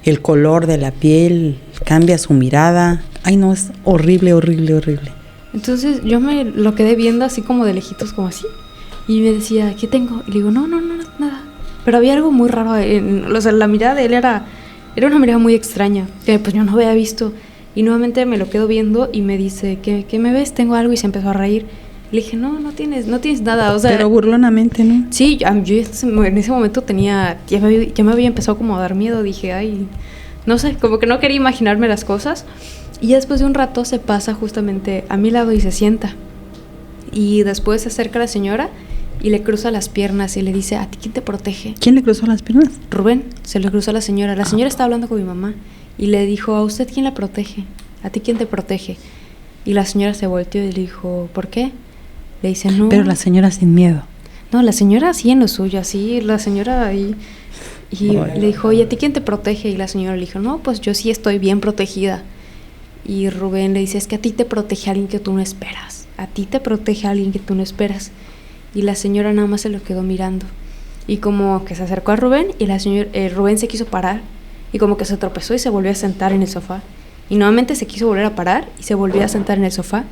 el color de la piel, cambia su mirada. Ay, no, es horrible, horrible, horrible. Entonces yo me lo quedé viendo así como de lejitos, como así. Y me decía, ¿qué tengo? Y le digo, no, nada. Pero había algo muy raro. O sea, la mirada de él era una mirada muy extraña, que pues yo no había visto. Y nuevamente me lo quedo viendo y me dice, ¿qué me ves? Tengo algo, y se empezó a reír. Le dije, no tienes nada. O sea, pero burlonamente, ¿no? Sí, yo en ese momento ya me había empezado como a dar miedo. Dije, ay, no sé, como que no quería imaginarme las cosas. Y ya después de un rato se pasa justamente a mi lado y se sienta. Y después se acerca a la señora y le cruza las piernas y le dice, ¿a ti quién te protege? ¿Quién le cruzó las piernas? Rubén, se le cruzó a la señora. La señora estaba hablando con mi mamá y le dijo, ¿a usted quién la protege? ¿A ti quién te protege? Y la señora se volteó y le dijo, ¿por qué? Le dice, no. Pero la señora sin miedo. No, la señora así en lo suyo, así, la señora ahí. Y le dijo, ¿y a ti quién te protege? Y la señora le dijo, no, pues yo sí estoy bien protegida. Y Rubén le dice, es que a ti te protege alguien que tú no esperas. A ti te protege alguien que tú no esperas. Y la señora nada más se lo quedó mirando. Y como que se acercó a Rubén y Rubén se quiso parar. Y como que se tropezó y se volvió a sentar en el sofá. Y nuevamente se quiso volver a parar y se volvió a sentar en el sofá.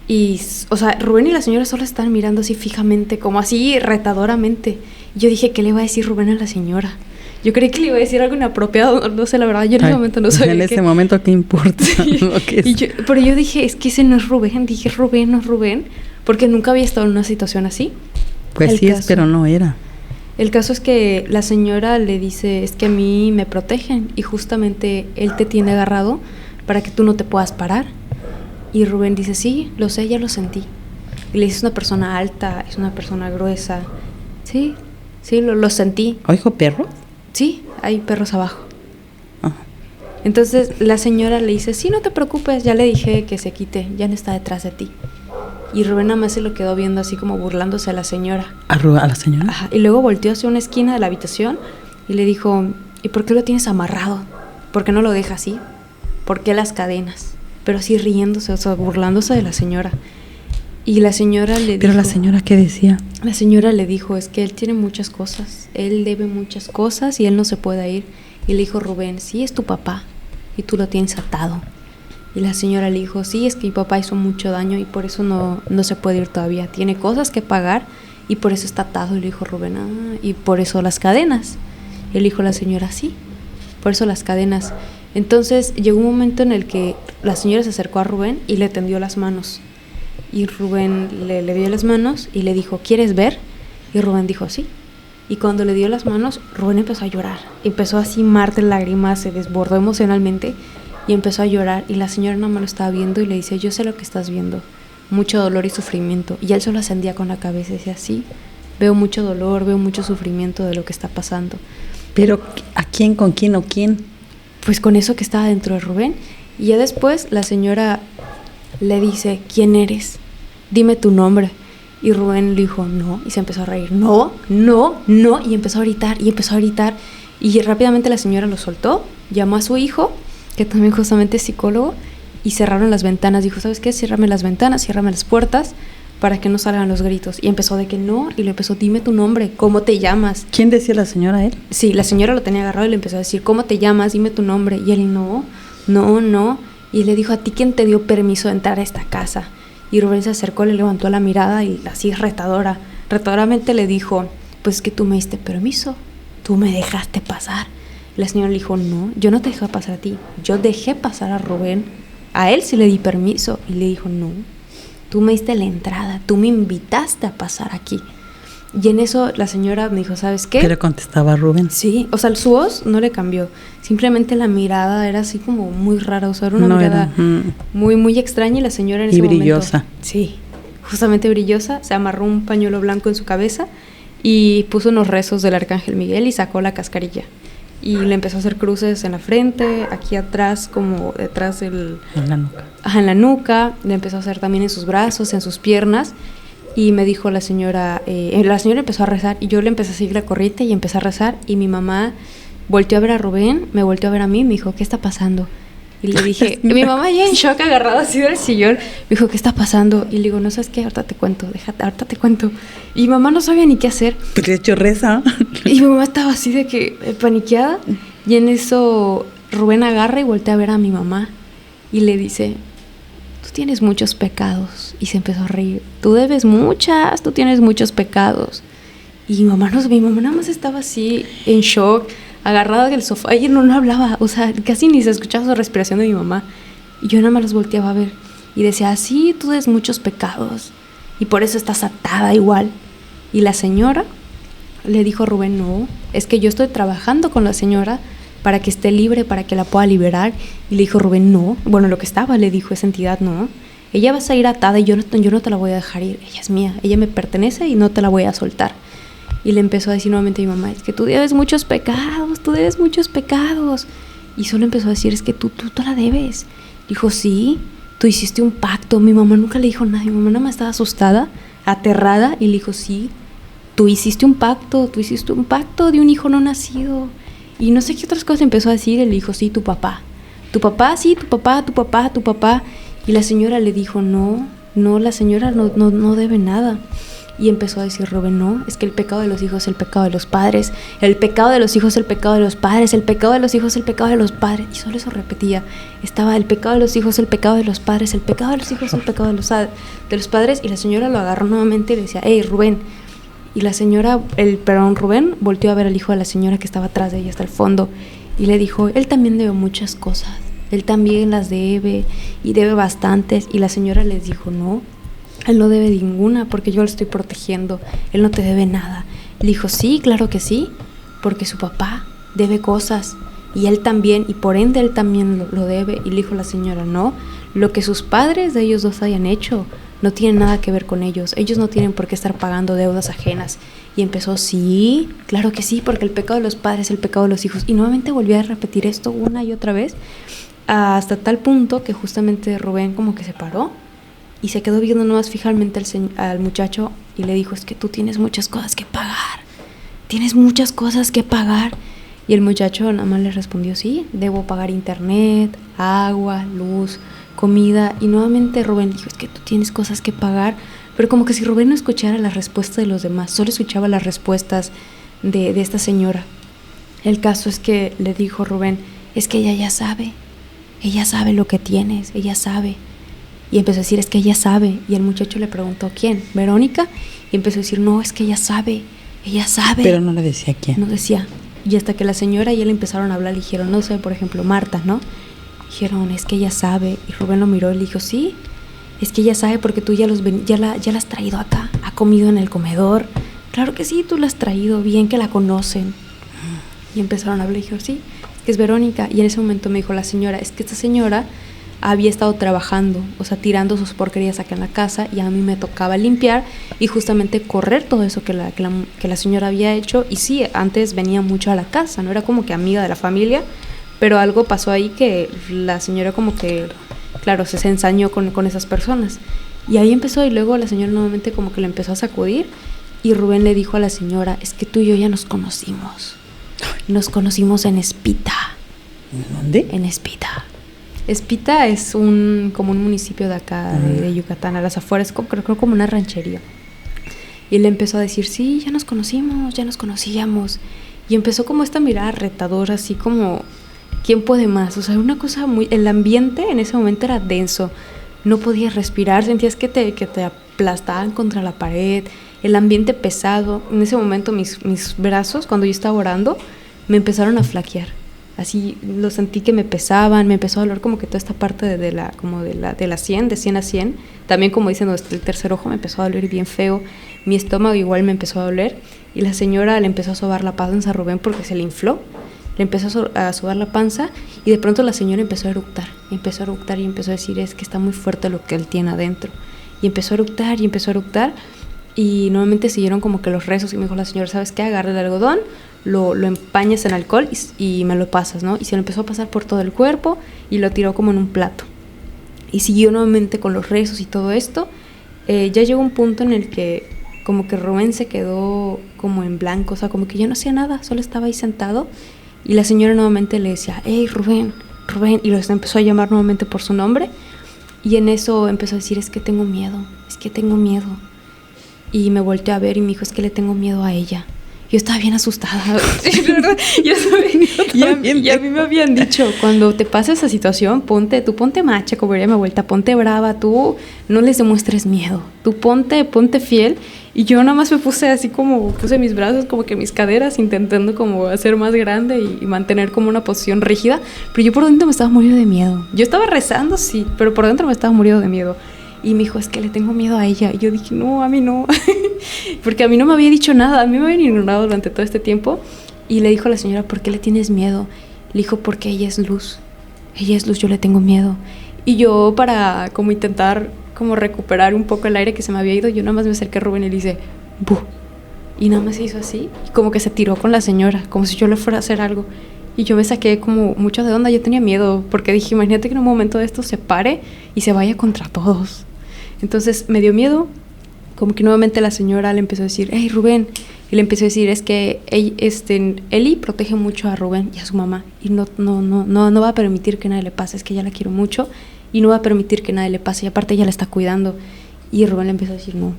Y, o sea, Rubén y la señora solo estaban mirando así fijamente, como así retadoramente. Y yo dije, ¿qué le va a decir Rubén a la señora? Yo creí que le iba a decir algo inapropiado, no sé, la verdad, yo en ese momento no sabía. En ese momento, ¿qué importa? Pero yo dije, es que ese no es Rubén. Dije, Rubén, no es Rubén, porque nunca había estado en una situación así. Pues sí, pero no era. El caso es que la señora le dice, es que a mí me protegen y justamente él te tiene agarrado para que tú no te puedas parar. Y Rubén dice, sí, lo sé, ya lo sentí. Y le dice, es una persona alta, es una persona gruesa. Sí, lo sentí. ¿Oigo perro? Sí, hay perros abajo. Ah. Entonces la señora le dice, sí, no te preocupes, ya le dije que se quite, ya no está detrás de ti. Y Rubén nada más se lo quedó viendo así como burlándose a la señora. ¿A la señora? Ajá. Y luego volteó hacia una esquina de la habitación y le dijo, ¿y por qué lo tienes amarrado? ¿Por qué no lo dejas así? ¿Por qué las cadenas? Pero así riéndose, o sea, burlándose de la señora. Y la señora le dijo... ¿Pero la señora qué decía? La señora le dijo, es que él tiene muchas cosas, él debe muchas cosas y él no se puede ir. Y le dijo Rubén, sí, es tu papá y tú lo tienes atado. Y la señora le dijo, sí, es que mi papá hizo mucho daño y por eso no se puede ir todavía. Tiene cosas que pagar y por eso está atado. Y le dijo Rubén, y por eso las cadenas. Y le dijo la señora, sí, por eso las cadenas. Entonces llegó un momento en el que la señora se acercó a Rubén y le tendió las manos. Y Rubén le dio las manos y le dijo, ¿quieres ver? Y Rubén dijo, sí. Y cuando le dio las manos, Rubén empezó a llorar. Empezó así, mar de lágrimas, se desbordó emocionalmente y empezó a llorar. Y la señora nada más lo estaba viendo y le dice, yo sé lo que estás viendo, mucho dolor y sufrimiento. Y él solo ascendía con la cabeza y decía, sí, veo mucho dolor, veo mucho sufrimiento de lo que está pasando. ¿Pero a quién, con quién o quién? Pues con eso que estaba dentro de Rubén. Y ya después la señora le dice, ¿quién eres? Dime tu nombre. Y Rubén le dijo, no, y se empezó a reír, no, y empezó a gritar, y rápidamente la señora lo soltó, llamó a su hijo, que también justamente es psicólogo, y cerraron las ventanas. Dijo, ¿sabes qué? Ciérrame las ventanas, ciérrame las puertas, para que no salgan los gritos. Y empezó de que no, y le empezó, dime tu nombre, ¿cómo te llamas? ¿Quién decía la señora a él? Sí, la señora lo tenía agarrado y le empezó a decir, ¿cómo te llamas? Dime tu nombre. Y él, no. Y le dijo, ¿a ti quién te dio permiso de entrar a esta casa? Y Rubén se acercó, le levantó la mirada y así retadoramente le dijo, pues es que tú me diste permiso, tú me dejaste pasar. Y la señora le dijo, no, yo no te dejé pasar a ti, yo dejé pasar a Rubén, a él sí le di permiso. Y le dijo, no, tú me diste la entrada, tú me invitaste a pasar aquí. Y en eso la señora me dijo, ¿sabes qué? Pero contestaba Rubén. Sí, o sea, su voz no le cambió. Simplemente la mirada era así como muy rara. O sea, era una mirada muy, muy extraña. Y la señora en ese momento... Y brillosa. Sí, justamente brillosa. Se amarró un pañuelo blanco en su cabeza y puso unos rezos del Arcángel Miguel y sacó la cascarilla. Y le empezó a hacer cruces en la frente, aquí atrás, como detrás del... En la nuca. Ajá, en la nuca. Le empezó a hacer también en sus brazos, en sus piernas. Y me dijo la señora empezó a rezar y yo le empecé a seguir la corriente y empecé a rezar y mi mamá volteó a ver a Rubén, me volteó a ver a mí, me dijo, ¿qué está pasando? Y le dije, mi mamá ya en shock, agarrada así del sillón, me dijo, ¿qué está pasando? Y le digo, no, ¿sabes qué? Ahorita te cuento, déjate, ahorita te cuento. Y mi mamá no sabía ni qué hacer. Pues de hecho reza. Y mi mamá estaba así de que paniqueada. Y en eso Rubén agarra y voltea a ver a mi mamá y le dice, tú tienes muchos pecados. Y se empezó a reír. Tú debes muchas, tú tienes muchos pecados. Y mi mamá nada más estaba así en shock, agarrada del sofá. Ella no hablaba, o sea, casi ni se escuchaba su respiración de mi mamá. Y yo nada más los volteaba a ver. Y decía, sí, tú debes muchos pecados. Y por eso estás atada igual. Y la señora le dijo a Rubén, no, es que yo estoy trabajando con la señora para que esté libre, para que la pueda liberar. Y le dijo Rubén, no, bueno, lo que estaba, le dijo esa entidad, no, ella va a salir atada y yo no te la voy a dejar ir, ella es mía, ella me pertenece y no te la voy a soltar. Y le empezó a decir nuevamente a mi mamá, es que tú debes muchos pecados, tú debes muchos pecados. Y solo empezó a decir, es que tú la debes. Dijo, sí, tú hiciste un pacto. Mi mamá nunca le dijo nada, mi mamá nada más estaba asustada, aterrada, y le dijo, sí, tú hiciste un pacto de un hijo no nacido. Y no sé qué otras cosas empezó a decir. Y le dijo, sí, tu papá, sí, tu papá. Y la señora le dijo, no, la señora no debe nada. Y empezó a decir Rubén, no, es que el pecado de los hijos es el pecado de los padres, el pecado de los hijos es el pecado de los padres, el pecado de los hijos es el pecado de los padres. Y solo eso repetía, estaba el pecado de los hijos es el pecado de los padres, el pecado de los hijos es el pecado de los padres. Y la señora lo agarró nuevamente y le decía, hey, Rubén. Y la señora, Rubén volteó a ver al hijo de la señora que estaba atrás de ella hasta el fondo y le dijo, él también debe muchas cosas, él también las debe y debe bastantes. Y la señora les dijo, no, él no debe ninguna porque yo lo estoy protegiendo, él no te debe nada. Le dijo, sí, claro que sí, porque su papá debe cosas y él también, y por ende él también lo debe. Y le dijo la señora, no, lo que sus padres de ellos dos hayan hecho no tiene nada que ver con ellos no tienen por qué estar pagando deudas ajenas. Y empezó, sí, claro que sí, porque el pecado de los padres es el pecado de los hijos. Y nuevamente volvió a repetir esto una y otra vez, hasta tal punto que justamente Rubén como que se paró y se quedó viendo nomás fijamente al muchacho y le dijo, es que tú tienes muchas cosas que pagar, Y el muchacho nada más le respondió, sí, debo pagar internet, agua, luz, comida. Y nuevamente Rubén dijo, es que tú tienes cosas que pagar. Pero como que si Rubén no escuchara las respuestas de los demás, solo escuchaba las respuestas de esta señora. El caso es que le dijo Rubén, es que ella ya sabe lo que tienes, ella sabe. Y empezó a decir, es que ella sabe. Y el muchacho le preguntó, ¿quién? ¿Verónica? Y empezó a decir, no, es que ella sabe. Pero no le decía quién. No decía. Y hasta que la señora y él empezaron a hablar, le dijeron, no sé, por ejemplo, Marta, ¿no? Dijeron, es que ella sabe. Y Rubén lo miró y le dijo, sí, es que ella sabe porque tú ya la has traído acá, ha comido en el comedor. Claro que sí, tú la has traído, bien que la conocen. Y empezaron a hablar y dijeron, sí, es que es Verónica. Y en ese momento me dijo la señora, es que esta señora había estado trabajando, o sea, tirando sus porquerías acá en la casa, y a mí me tocaba limpiar y justamente correr todo eso que la señora había hecho. Y sí, antes venía mucho a la casa, no era como que amiga de la familia, pero algo pasó ahí que la señora como que, claro, se ensañó con esas personas. Y ahí empezó, y luego la señora nuevamente como que le empezó a sacudir, y Rubén le dijo a la señora, es que tú y yo ya nos conocimos en Espita. ¿Dónde? En Espita. Espita es como un municipio de acá, de Yucatán, a las afueras, creo como una ranchería. Y él empezó a decir, sí, ya nos conocíamos. Y empezó como esta mirada retadora, así como, ¿quién puede más? O sea, una cosa el ambiente en ese momento era denso, no podías respirar, sentías que te aplastaban contra la pared, el ambiente pesado. En ese momento mis brazos, cuando yo estaba orando, me empezaron a flaquear. Así lo sentí que me pesaban, me empezó a doler como que toda esta parte de la sien, de 100 a 100. También, como dicen, el tercer ojo me empezó a doler bien feo. Mi estómago igual me empezó a doler. Y la señora le empezó a sobar la panza a Rubén porque se le infló. Le empezó a sobar la panza y de pronto la señora empezó a eructar. Y empezó a decir, es que está muy fuerte lo que él tiene adentro. Y empezó a eructar. Y nuevamente siguieron como que los rezos. Y me dijo la señora, ¿sabes qué? Agarra el algodón, lo empañas en alcohol y me lo pasas, ¿no? Y se lo empezó a pasar por todo el cuerpo y lo tiró como en un plato. Y siguió nuevamente con los rezos y todo esto. Ya llegó un punto en el que como que Rubén se quedó como en blanco, o sea, como que ya no hacía nada, solo estaba ahí sentado. Y la señora nuevamente le decía, hey, Rubén, Rubén, y los empezó a llamar nuevamente por su nombre. Y en eso empezó a decir, es que tengo miedo, es que tengo miedo. Y me volteé a ver y me dijo, es que le tengo miedo a ella. Yo estaba bien asustada. Y a mí me habían dicho, cuando te pasa esa situación, ponte macha, como diría mi abuelita, ponte brava, tú no les demuestres miedo, tú ponte fiel. Y yo nada más me puse así como, puse mis brazos como que mis caderas, intentando como hacer más grande y mantener como una posición rígida. Pero yo por dentro me estaba muriendo de miedo. Yo estaba rezando, sí, pero por dentro me estaba muriendo de miedo. Y me dijo, es que le tengo miedo a ella. Y yo dije, no, a mí no. Porque a mí no me había dicho nada. A mí me habían ignorado durante todo este tiempo. Y le dijo a la señora, ¿por qué le tienes miedo? Le dijo, porque ella es luz. Ella es luz, yo le tengo miedo. Y yo, para como intentar como recuperar un poco el aire que se me había ido, yo nada más me acerqué a Rubén y le hice, ¡bu! Y nada más se hizo así. Y como que se tiró con la señora, como si yo le fuera a hacer algo. Y yo me saqué como mucho de onda. Yo tenía miedo, porque dije, imagínate que en un momento de esto se pare y se vaya contra todos. Entonces me dio miedo, como que nuevamente la señora le empezó a decir, hey, Rubén, y le empezó a decir, es que Eli protege mucho a Rubén y a su mamá, y no va a permitir que nadie le pase, es que ella la quiero mucho, y no va a permitir que nadie le pase, y aparte ella la está cuidando. Y Rubén le empezó a decir, no,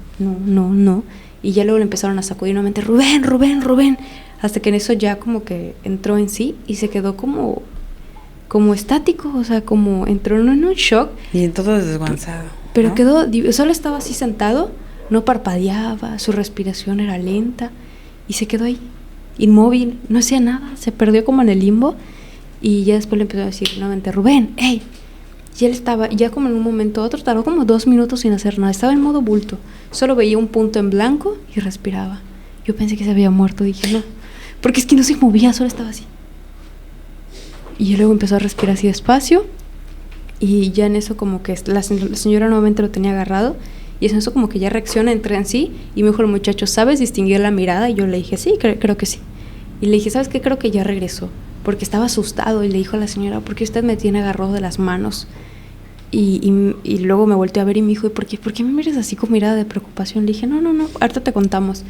y ya luego le empezaron a sacudir nuevamente, Rubén, hasta que en eso ya como que entró en sí, y se quedó como estático, o sea, como entró en un shock. Y todo desguanzado. Pero ¿no? quedó, solo estaba así sentado, no parpadeaba, su respiración era lenta y se quedó ahí, inmóvil, no hacía nada, se perdió como en el limbo. Y ya después le empezó a decir nuevamente, Rubén, hey. Y él estaba, ya como en un momento u otro, tardó como 2 minutos sin hacer nada, estaba en modo bulto, solo veía un punto en blanco y respiraba. Yo pensé que se había muerto, dije no, porque es que no se movía, solo estaba así. Y luego empezó a respirar así despacio. Y ya en eso como que la señora nuevamente lo tenía agarrado. Y en eso como que ya reacciona, entra en sí. Y me dijo el muchacho, ¿sabes distinguir la mirada? Y yo le dije, sí, creo que sí. Y le dije, ¿sabes qué? Creo que ya regresó. Porque estaba asustado. Y le dijo a la señora, ¿por qué usted me tiene agarrado de las manos? Y luego me volteó a ver y me dijo, ¿y por qué me miras así con mirada de preocupación? Le dije, no, ahorita te contamos.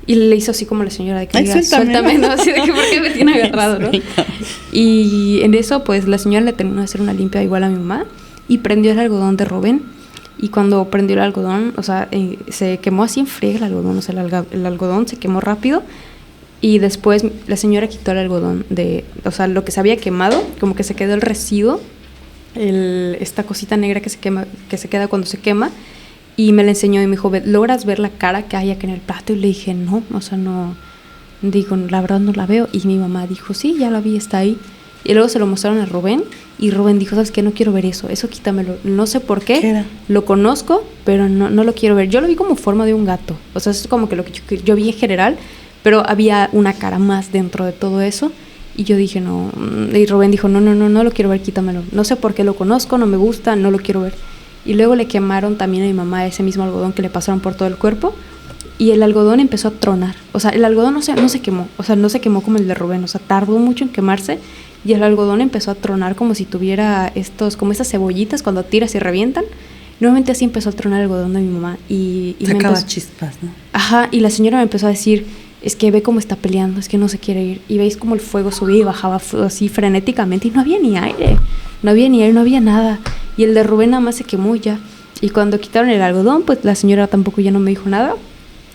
Y le hizo así como la señora de que diga, suéltame, ¿no? Así de que, ¿por qué me tiene agarrado, no? Y en eso, pues, la señora le terminó de hacer una limpia igual a mi mamá y prendió el algodón de Rubén. Y cuando prendió el algodón, o sea, se quemó así en friega el algodón, o sea, el algodón se quemó rápido. Y después la señora quitó el algodón o sea, lo que se había quemado, como que se quedó el residuo, esta cosita negra que se queda cuando se quema. Y me la enseñó y me dijo, ¿logras ver la cara que hay aquí en el plato? Y le dije, no, o sea, no, digo, la verdad no la veo. Y mi mamá dijo, sí, ya la vi, está ahí. Y luego se lo mostraron a Rubén y Rubén dijo, ¿sabes qué? No quiero ver eso quítamelo. No sé por qué, ¿Qué lo conozco, pero no lo quiero ver. Yo lo vi como forma de un gato, o sea, es como que lo que yo vi en general, pero había una cara más dentro de todo eso. Y yo dije, no, y Rubén dijo, no lo quiero ver, quítamelo. No sé por qué lo conozco, no me gusta, no lo quiero ver. Y luego le quemaron también a mi mamá ese mismo algodón que le pasaron por todo el cuerpo. Y el algodón empezó a tronar. O sea, el algodón no se quemó. O sea, no se quemó como el de Rubén. O sea, tardó mucho en quemarse. Y el algodón empezó a tronar como si tuviera como esas cebollitas cuando tiras y revientan. Nuevamente así empezó a tronar el algodón de mi mamá. Y sacaba chispas, ¿no? Ajá, y la señora me empezó a decir, es que ve cómo está peleando, es que no se quiere ir. Y veis como el fuego subía y bajaba así frenéticamente. Y no había ni aire. No había nada. Y el de Rubén nada más se quemó ya. Y cuando quitaron el algodón, pues la señora tampoco ya no me dijo nada.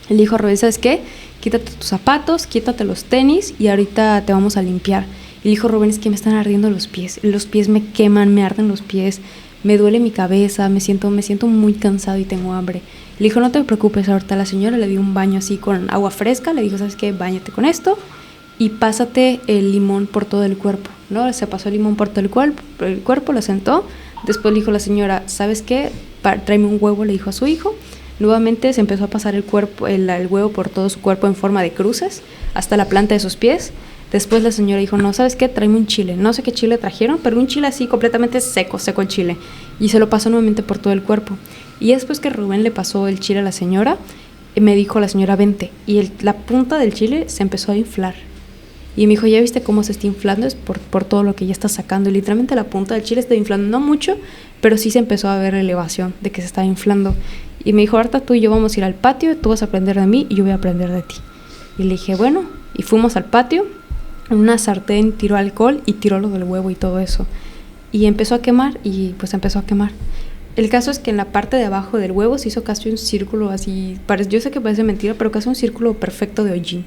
Le dijo a Rubén, ¿sabes qué? Quítate tus zapatos, quítate los tenis y ahorita te vamos a limpiar. Y le dijo Rubén, es que me están ardiendo los pies me queman, me arden los pies, me duele mi cabeza, me siento muy cansado y tengo hambre. Le dijo, no te preocupes, ahorita la señora le dio un baño así con agua fresca, le dijo, ¿sabes qué? Báñate con esto y pásate el limón por todo el cuerpo, ¿no? Se pasó el limón por todo el cuerpo, lo sentó. Después le dijo la señora, ¿sabes qué? Tráeme un huevo, le dijo a su hijo. Nuevamente se empezó a pasar el huevo por todo su cuerpo en forma de cruces hasta la planta de sus pies. Después la señora dijo, no, ¿sabes qué? Tráeme un chile. No sé qué chile trajeron, pero un chile así completamente seco el chile. Y se lo pasó nuevamente por todo el cuerpo. Y después que Rubén le pasó el chile a la señora, me dijo la señora, vente. Y la punta del chile se empezó a inflar. Y me dijo, ¿ya viste cómo se está inflando? Es por todo lo que ya está sacando. Y literalmente la punta del chile está inflando, no mucho, pero sí se empezó a ver elevación de que se estaba inflando. Y me dijo, ahorita tú y yo vamos a ir al patio, tú vas a aprender de mí y yo voy a aprender de ti. Y le dije, bueno, y fuimos al patio. en una sartén, tiró alcohol y tiró lo del huevo y todo eso. Y empezó a quemar y pues empezó a quemar. El caso es que en la parte de abajo del huevo se hizo casi un círculo así, yo sé que parece mentira, pero casi un círculo perfecto de hollín.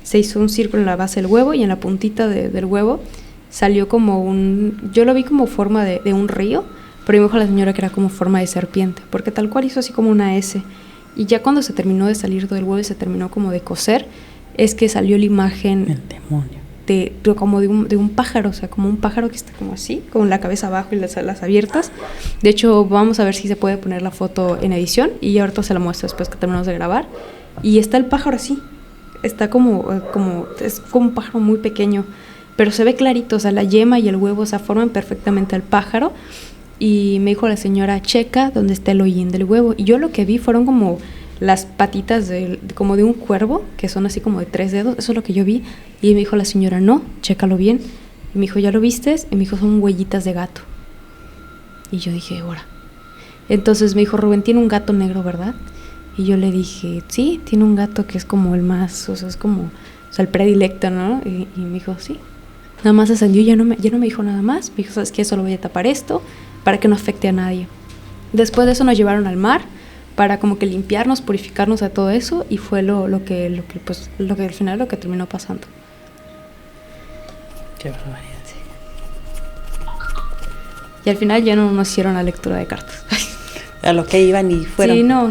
Se hizo un círculo en la base del huevo y en la puntita del huevo salió como yo lo vi como forma de un río, pero me dijo la señora que era como forma de serpiente, porque tal cual hizo así como una S. Y ya cuando se terminó de salir del huevo y se terminó como de cocer, es que salió la imagen... El demonio. Como de un pájaro, o sea, como un pájaro que está como así, con la cabeza abajo y las alas abiertas. De hecho, vamos a ver si se puede poner la foto en edición y ahorita se la muestro después que terminamos de grabar. Y está el pájaro así, está es como un pájaro muy pequeño, pero se ve clarito, o sea, la yema y el huevo, o sea, forman perfectamente al pájaro. Y me dijo la señora, checa donde está el hollín del huevo. Y yo lo que vi fueron como las patitas como de un cuervo, que son así como de 3 dedos, eso es lo que yo vi. Y me dijo la señora, no, chécalo bien. Y me dijo, ¿ya lo vistes? Y me dijo, son huellitas de gato. Y yo dije, ahora. Entonces me dijo, Rubén, tiene un gato negro, ¿verdad? Y yo le dije, sí, tiene un gato que es como el más, o sea, es como, o sea, el predilecto, ¿no? Y me dijo, sí. Nada más ascendió, ya no me dijo nada más. Me dijo, ¿sabes qué? Solo voy a tapar esto para que no afecte a nadie. Después de eso nos llevaron al mar para como que limpiarnos, purificarnos de todo eso, y fue lo que al final lo que terminó pasando. Qué barbaridad. Sí. Y al final ya no nos hicieron la lectura de cartas. A lo que iban y fueron. Sí, no.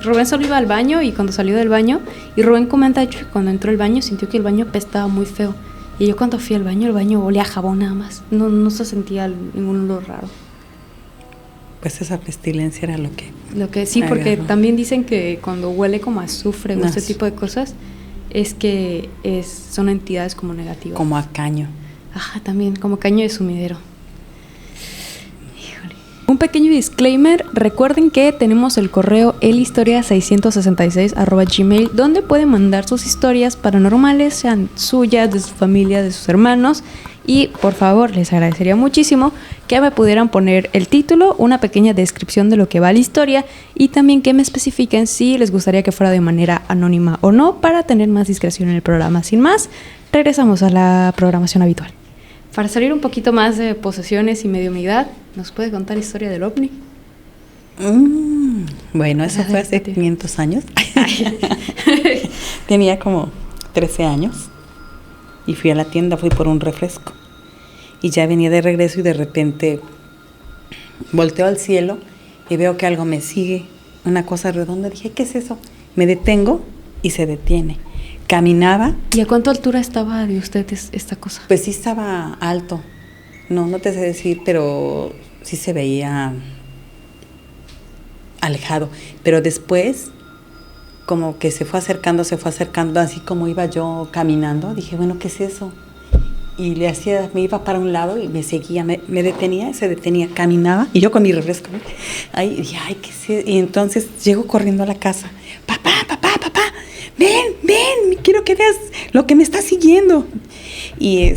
Rubén solo iba al baño, y cuando salió del baño, y Rubén comenta que cuando entró al baño sintió que el baño apestaba muy feo. Y yo cuando fui al baño, el baño olía a jabón nada más. No se sentía ningún olor raro. Pues esa pestilencia era lo que Sí, porque agarró. también dicen que cuando huele como a azufre o este tipo de cosas, es que son entidades como negativas. Como a caño. Ajá, también, como caño de sumidero. Híjole. Un pequeño disclaimer, recuerden que tenemos el correo elhistoria666@gmail, donde pueden mandar sus historias paranormales, sean suyas, de su familia, de sus hermanos. Y por favor, les agradecería muchísimo que me pudieran poner el título, una pequeña descripción de lo que va la historia, y también que me especifiquen si les gustaría que fuera de manera anónima o no, para tener más discreción en el programa. Sin más, regresamos a la programación habitual. Para salir un poquito más de posesiones y mediumidad, ¿nos puede contar la historia del ovni? Bueno, eso fue hace 500 años. Tenía como 13 años. Y fui a la tienda, fui por un refresco. Y ya venía de regreso y de repente volteo al cielo y veo que algo me sigue, una cosa redonda. Dije, ¿qué es eso? Me detengo y se detiene. Caminaba. ¿Y a cuánta altura estaba de usted esta cosa? Pues sí estaba alto. No te sé decir, pero sí se veía alejado. Pero después, como que se fue acercando, así como iba yo caminando. Dije, bueno, ¿qué es eso? Y me iba para un lado y me seguía, me detenía, se detenía, caminaba, y yo con mi refresco, ¿no? Ahí dije, ay, ¿qué es eso? Y entonces llego corriendo a la casa. Papá, ven, quiero que veas lo que me está siguiendo. Y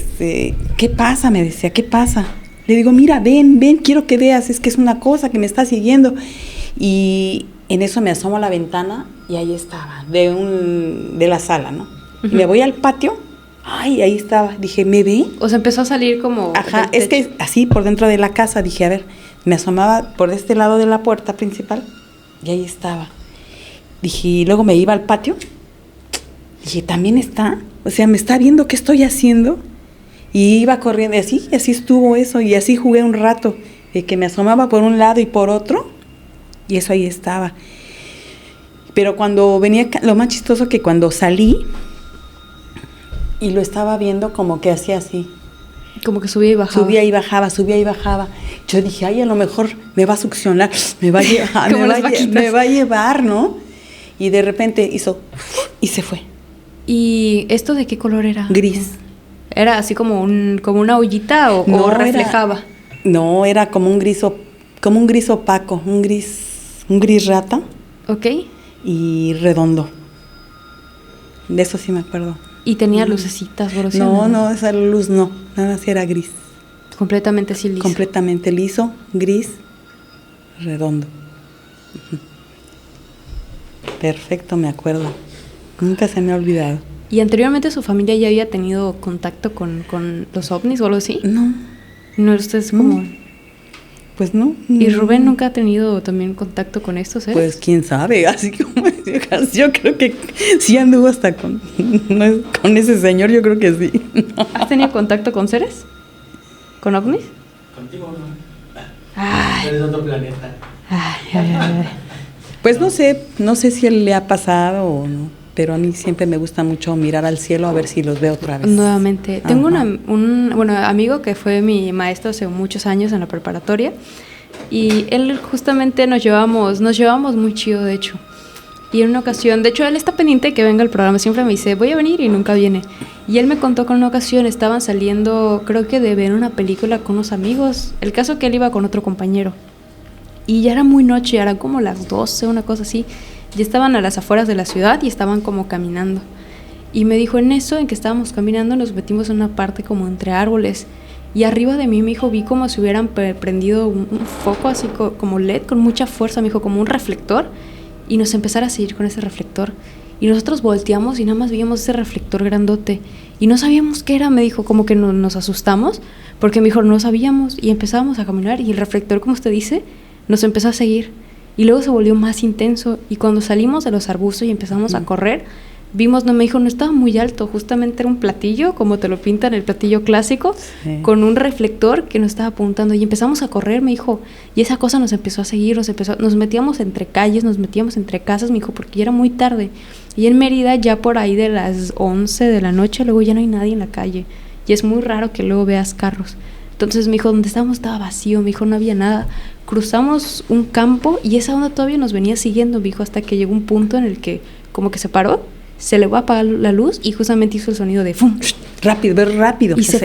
¿qué pasa? Me decía, ¿qué pasa? Le digo, mira, ven, quiero que veas, es que es una cosa que me está siguiendo. Y en eso me asomo a la ventana y ahí estaba, de la sala, ¿no? Uh-huh. Y me voy al patio, ay, ahí estaba. Dije, ¿me ve? O sea, empezó a salir como... Ajá, es que así por dentro de la casa, dije, a ver, me asomaba por este lado de la puerta principal y ahí estaba. Dije, y luego me iba al patio, dije, ¿también está? O sea, ¿me está viendo qué estoy haciendo? Y iba corriendo, y así estuvo eso, y así jugué un rato, que me asomaba por un lado y por otro, y eso ahí estaba. Pero cuando venía, lo más chistoso que cuando salí, y lo estaba viendo como que hacía así. Como que subía y bajaba. Subía y bajaba. Yo dije, ay, a lo mejor me va a succionar, me va a llevar, me va a llevar, ¿no? Y de repente hizo, y se fue. ¿Y esto de qué color era? Gris. ¿Era así como una ollita o reflejaba? Era como un gris opaco, un gris rata. Ok. Y redondo. De eso sí me acuerdo. ¿Y tenía lucecitas? No, esa luz no, nada más era gris. Completamente así liso. Completamente liso, gris, redondo. Perfecto, me acuerdo. Nunca se me ha olvidado. ¿Y anteriormente su familia ya había tenido contacto con los ovnis o algo así? No. No, ustedes como... Pues no. ¿Y Rubén nunca ha tenido también contacto con estos seres? Pues quién sabe, así como yo creo que sí anduvo hasta con ese señor, yo creo que sí. ¿Has tenido contacto con seres? ¿Con ovnis? Contigo no. Ay. Eres otro planeta. Ay. Pues no sé si él le ha pasado o no, pero a mí siempre me gusta mucho mirar al cielo a ver si los veo otra vez. Nuevamente. Tengo Ajá. un amigo que fue mi maestro hace muchos años en la preparatoria y él justamente nos llevamos muy chido, de hecho. Y en una ocasión, de hecho él está pendiente de que venga al programa, siempre me dice, voy a venir y nunca viene. Y él me contó que en una ocasión estaban saliendo, creo que de ver una película con unos amigos, el caso que él iba con otro compañero. Y ya era muy noche, eran como las 12, una cosa así. Ya estaban a las afueras de la ciudad y estaban como caminando. Y me dijo, en eso, en que estábamos caminando, nos metimos en una parte como entre árboles. Y arriba de mí, me dijo, vi como si hubieran prendido un foco así como LED con mucha fuerza, me dijo, como un reflector. Y nos empezara a seguir con ese reflector. Y nosotros volteamos y nada más veíamos ese reflector grandote. Y no sabíamos qué era, me dijo, como que nos asustamos. Porque me dijo, no sabíamos. Y empezábamos a caminar y el reflector, como usted dice, nos empezó a seguir y luego se volvió más intenso y cuando salimos de los arbustos y empezamos a correr, vimos, me dijo, no estaba muy alto, justamente era un platillo, como te lo pintan, el platillo clásico, sí, con un reflector que nos estaba apuntando y empezamos a correr, me dijo, y esa cosa nos empezó a seguir, nos metíamos entre calles, nos metíamos entre casas, me dijo, porque ya era muy tarde y en Mérida ya por ahí de las 11 de la noche, luego ya no hay nadie en la calle y es muy raro que luego veas carros. Entonces me dijo, donde estábamos estaba vacío, me dijo, no había nada. Cruzamos un campo y esa onda todavía nos venía siguiendo, me dijo, hasta que llegó un punto en el que como que se paró, se le va a apagar la luz y justamente hizo el sonido de ¡fum! Rápido.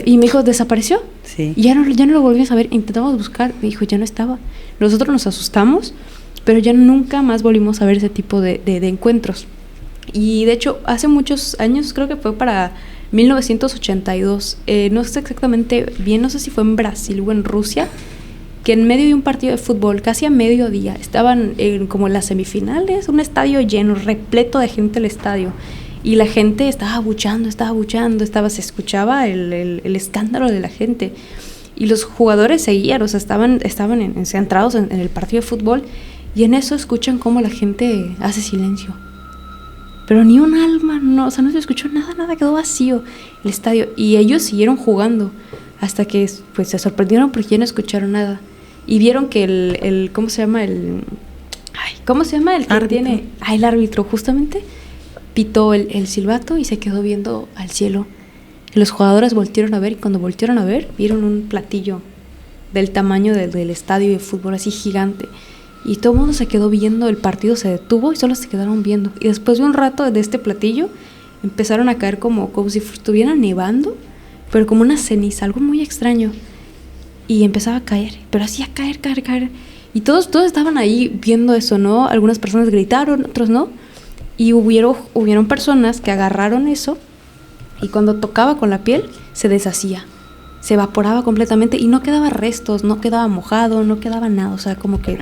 Y me dijo, desapareció. Sí. Y ya no lo volvimos a ver, intentamos buscar, me dijo, ya no estaba. Nosotros nos asustamos, pero ya nunca más volvimos a ver ese tipo de encuentros. Y de hecho, hace muchos años, creo que fue para 1982, no sé exactamente bien, no sé si fue en Brasil o en Rusia, que en medio de un partido de fútbol, casi a mediodía, estaban como en las semifinales, un estadio lleno, repleto de gente el estadio, y la gente estaba abuchando, se escuchaba el escándalo de la gente, y los jugadores seguían, o sea, estaban centrados en el partido de fútbol, y en eso escuchan cómo la gente hace silencio. Pero ni un alma, no se escuchó nada, quedó vacío el estadio. Y ellos siguieron jugando hasta que pues se sorprendieron porque ya no escucharon nada. Y vieron que el ¿cómo se llama? ¿Cómo se llama el que árbitro. tiene? El árbitro, justamente, pitó el silbato y se quedó viendo al cielo. Y los jugadores voltearon a ver y cuando voltearon a ver, vieron un platillo del tamaño del estadio de fútbol, así gigante. Y todo el mundo se quedó viendo, el partido se detuvo y solo se quedaron viendo. Y después de un rato de este platillo, empezaron a caer como si estuviera nevando, pero como una ceniza, algo muy extraño. Y empezaba a caer, pero así a caer. Y todos estaban ahí viendo eso, ¿no? Algunas personas gritaron, otros no. Y hubieron personas que agarraron eso y cuando tocaba con la piel, se deshacía. Se evaporaba completamente y no quedaba restos, no quedaba mojado, no quedaba nada, o sea, como que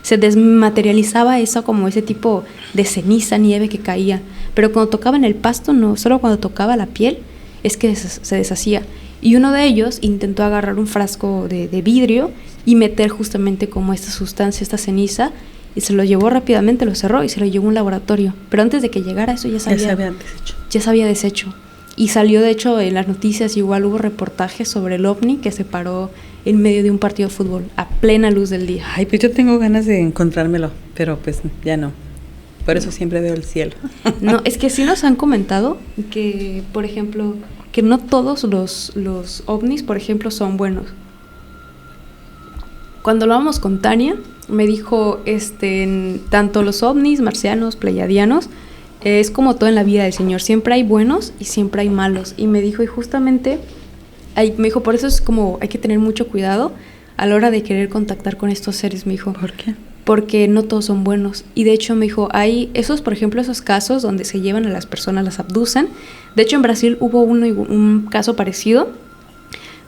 se desmaterializaba eso como ese tipo de ceniza, nieve que caía. Pero cuando tocaba en el pasto, no, solo cuando tocaba la piel es que se deshacía. Y uno de ellos intentó agarrar un frasco de vidrio y meter justamente como esta sustancia, esta ceniza, y se lo llevó rápidamente, lo cerró y se lo llevó a un laboratorio. Pero antes de que llegara eso ya se había deshecho. Y salió de hecho en las noticias, igual hubo reportajes sobre el ovni que se paró en medio de un partido de fútbol a plena luz del día. Ay, pues yo tengo ganas de encontrármelo, pero pues ya no. Por eso siempre veo el cielo. No, es que sí nos han comentado que, por ejemplo, que no todos los ovnis, por ejemplo, son buenos. Cuando hablábamos con Tania, me dijo, tanto los ovnis, marcianos, pleiadianos, es como todo en la vida del Señor, siempre hay buenos y siempre hay malos. Y me dijo, y justamente, me dijo, por eso es como hay que tener mucho cuidado a la hora de querer contactar con estos seres, me dijo. ¿Por qué? Porque no todos son buenos. Y de hecho me dijo, hay por ejemplo, esos casos donde se llevan a las personas, las abducen. De hecho en Brasil hubo un caso parecido,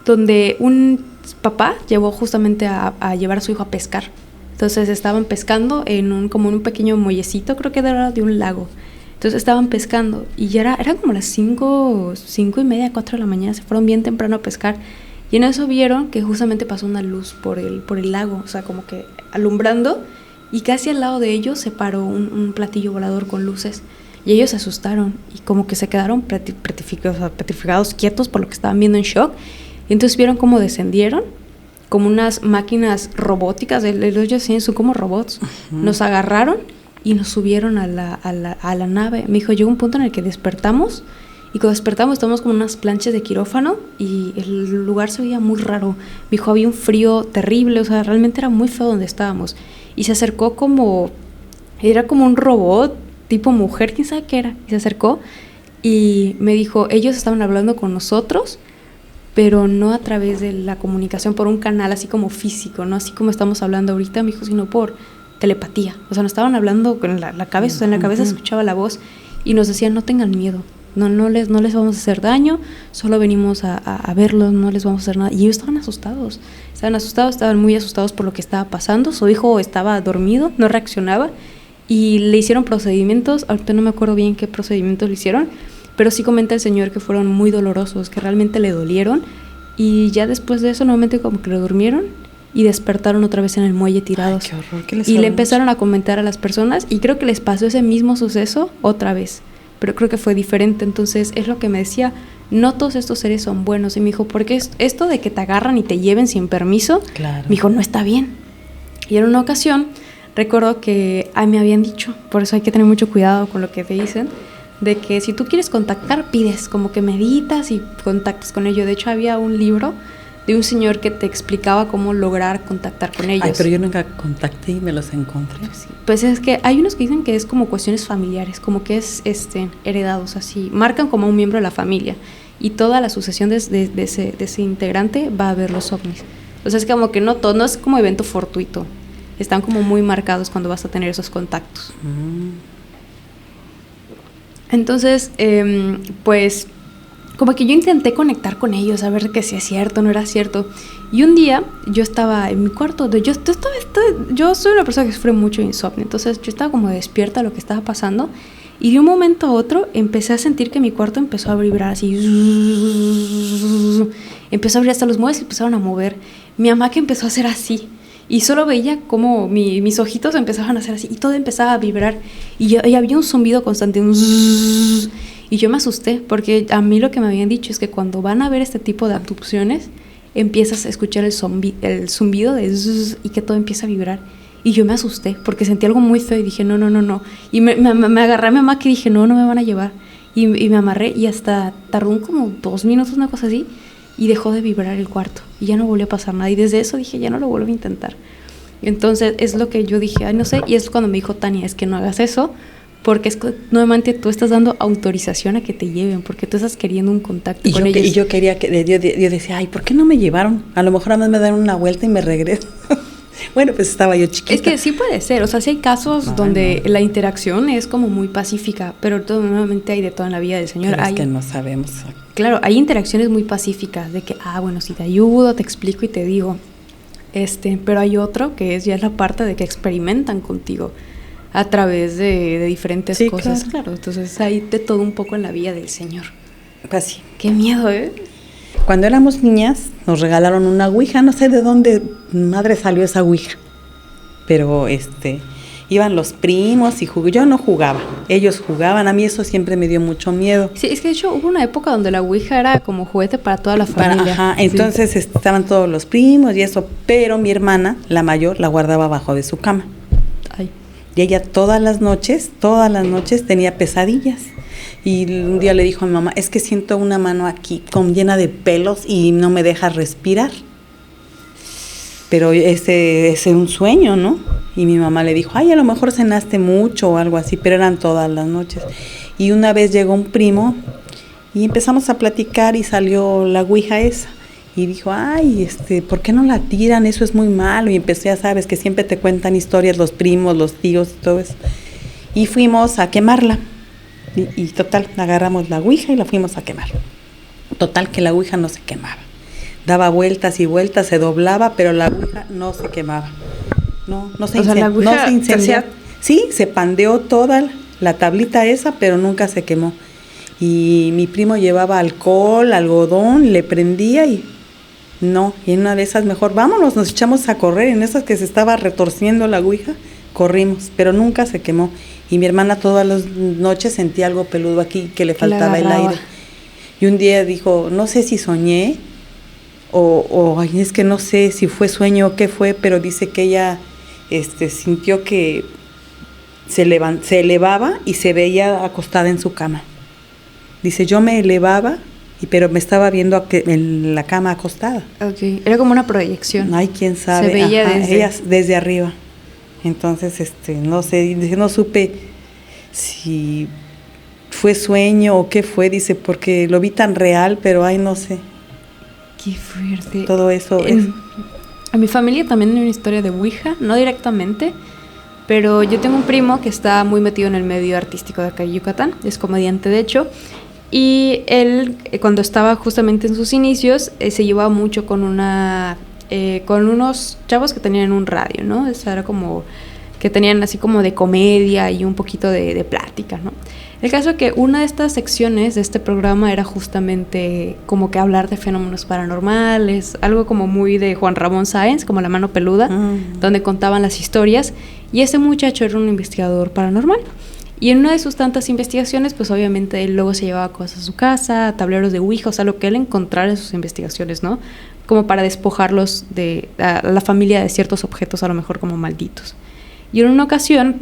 donde un papá llevó justamente a llevar a su hijo a pescar. Entonces estaban pescando como en un pequeño muellecito, creo que era de un lago. Entonces estaban pescando y ya era como las 5:30, 4 de la mañana, se fueron bien temprano a pescar. Y en eso vieron que justamente pasó una luz por el lago, o sea, como que alumbrando, y casi al lado de ellos se paró un platillo volador con luces. Y ellos se asustaron y como que se quedaron petrificados, quietos por lo que estaban viendo, en shock. Y entonces vieron cómo descendieron, como unas máquinas robóticas, ellos son como robots. Uh-huh. Nos agarraron y nos subieron a la nave. Me dijo, llegó un punto en el que despertamos, y cuando despertamos estábamos como unas planchas de quirófano y el lugar se veía muy raro. Me dijo, había un frío terrible, o sea, realmente era muy feo donde estábamos. Y se acercó era como un robot, tipo mujer, quién sabe qué era. Y se acercó y me dijo, ellos estaban hablando con nosotros, pero no a través de la comunicación por un canal así como físico, no así como estamos hablando ahorita, me dijo, sino por telepatía. O sea, nos estaban hablando con la cabeza, o sea, en la cabeza escuchaba la voz y nos decían, no tengan miedo, no les vamos a hacer daño, solo venimos a verlos, no les vamos a hacer nada. Y ellos estaban asustados, estaban muy asustados por lo que estaba pasando. Su hijo estaba dormido, no reaccionaba, y le hicieron procedimientos, ahorita no me acuerdo bien qué procedimientos le hicieron, pero sí comenta el señor que fueron muy dolorosos, que realmente le dolieron, y ya después de eso nuevamente como que lo durmieron y despertaron otra vez en el muelle tirados. Ay, qué horror, ¿qué les y le hablamos? empezaron a comentar a las personas, y creo que les pasó ese mismo suceso otra vez, pero creo que fue diferente. Entonces es lo que me decía, no todos estos seres son buenos. Y me dijo, porque esto de que te agarran y te lleven sin permiso, claro, me dijo, no está bien. Y en una ocasión recuerdo que me habían dicho, por eso hay que tener mucho cuidado con lo que te dicen, de que si tú quieres contactar, pides, como que meditas y contactas con ellos. De hecho había un libro de un señor que te explicaba cómo lograr contactar con ellos. Ay, pero yo nunca contacté y me los encontré. Sí, pues es que hay unos que dicen que es como cuestiones familiares, como que es heredados, así, marcan como un miembro de la familia, y toda la sucesión de ese integrante va a ver los ovnis. O sea, es como que no todo, no es como evento fortuito, están como muy marcados cuando vas a tener esos contactos. Entonces, pues como que yo intenté conectar con ellos, a ver que si es cierto, no era cierto. Y un día yo estaba en mi cuarto, yo soy una persona que sufre mucho de insomnio, entonces yo estaba como despierta a lo que estaba pasando, y de un momento a otro empecé a sentir que mi cuarto empezó a vibrar así, empezó a abrir, hasta los muebles se empezaron a mover. Mi mamá que empezó a hacer así, y solo veía como mis ojitos empezaban a hacer así, y todo empezaba a vibrar, y había un zumbido constante, y yo me asusté, porque a mí lo que me habían dicho es que cuando van a ver este tipo de abducciones, empiezas a escuchar el zumbido de zzz, y que todo empieza a vibrar. Y yo me asusté, porque sentí algo muy feo, y dije, no. Y me agarré a mi mamá, que dije, no me van a llevar. Y me amarré, y hasta tardó como 2 minutos, una cosa así, y dejó de vibrar el cuarto, y ya no volvió a pasar nada. Y desde eso dije, ya no lo vuelvo a intentar. Entonces es lo que yo dije, ay, no sé, y es cuando me dijo Tania, es que no hagas eso, porque es que nuevamente tú estás dando autorización a que te lleven, porque tú estás queriendo un contacto con ellos. Y yo quería yo decía, ay, ¿por qué no me llevaron? A lo mejor a mí me dan una vuelta y me regreso. Bueno, pues estaba yo chiquita. Es que sí puede ser, o sea, sí hay casos donde la interacción es como muy pacífica, pero nuevamente hay de todo en la vida del Señor. Pero es que no sabemos. Claro, hay interacciones muy pacíficas, de que, bueno, si te ayudo, te explico y te digo, pero hay otro que ya es la parte de que experimentan contigo a través de diferentes cosas. Claro, entonces hay de todo un poco en la vida del Señor. Pues sí. Qué miedo, ¿eh? Cuando éramos niñas nos regalaron una ouija, no sé de dónde madre salió esa ouija, pero iban los primos y yo no jugaba, ellos jugaban, a mí eso siempre me dio mucho miedo. Sí, es que de hecho hubo una época donde la ouija era como juguete para toda la familia. Entonces estaban todos los primos y eso, pero mi hermana, la mayor, la guardaba abajo de su cama. Ay. Y ella todas las noches tenía pesadillas. Y un día le dijo a mi mamá, es que siento una mano aquí llena de pelos y no me deja respirar. Pero ese es un sueño, ¿no? Y mi mamá le dijo, ay, a lo mejor cenaste mucho o algo así, pero eran todas las noches. Y una vez llegó un primo y empezamos a platicar y salió la ouija esa. Y dijo, ay, ¿por qué no la tiran? Eso es muy malo. Y empecé, ya sabes, que siempre te cuentan historias los primos, los tíos y todo eso. Y fuimos a quemarla. Y total, agarramos la ouija y la fuimos a quemar. Total, que la ouija no se quemaba. Daba vueltas y vueltas, se doblaba, pero la ouija no se quemaba. No se incendió. Sí, se pandeó toda la tablita esa, pero nunca se quemó. Y mi primo llevaba alcohol, algodón, le prendía y no. Y en una de esas mejor, vámonos, nos echamos a correr. En esas que se estaba retorciendo la ouija, corrimos, pero nunca se quemó. Y mi hermana todas las noches sentía algo peludo aquí, que le faltaba el aire. Y un día dijo, no sé si soñé, ay, es que no sé si fue sueño o qué fue, pero dice que ella sintió que se elevaba y se veía acostada en su cama. Dice, yo me elevaba, pero me estaba viendo en la cama acostada. Okay. Era como una proyección. Ay, quién sabe. Se veía desde arriba. Entonces, no sé, no supe si fue sueño o qué fue, dice, porque lo vi tan real, pero ay, no sé. Qué fuerte. Todo eso en mi familia también hay una historia de ouija, no directamente, pero yo tengo un primo que está muy metido en el medio artístico de acá en Yucatán, es comediante de hecho, y él cuando estaba justamente en sus inicios se llevaba mucho con unos chavos que tenían un radio, ¿no? Eso era como que tenían así como de comedia y un poquito de plática, ¿no? El caso es que una de estas secciones de este programa era justamente como que hablar de fenómenos paranormales, algo como muy de Juan Ramón Sáenz, como La Mano Peluda, donde contaban las historias, y este muchacho era un investigador paranormal. Y en una de sus tantas investigaciones, pues obviamente él luego se llevaba cosas a su casa, tableros de ouija, o sea, lo que él encontrara en sus investigaciones, ¿no? Como para despojarlos a la familia de ciertos objetos, a lo mejor como malditos. Y en una ocasión,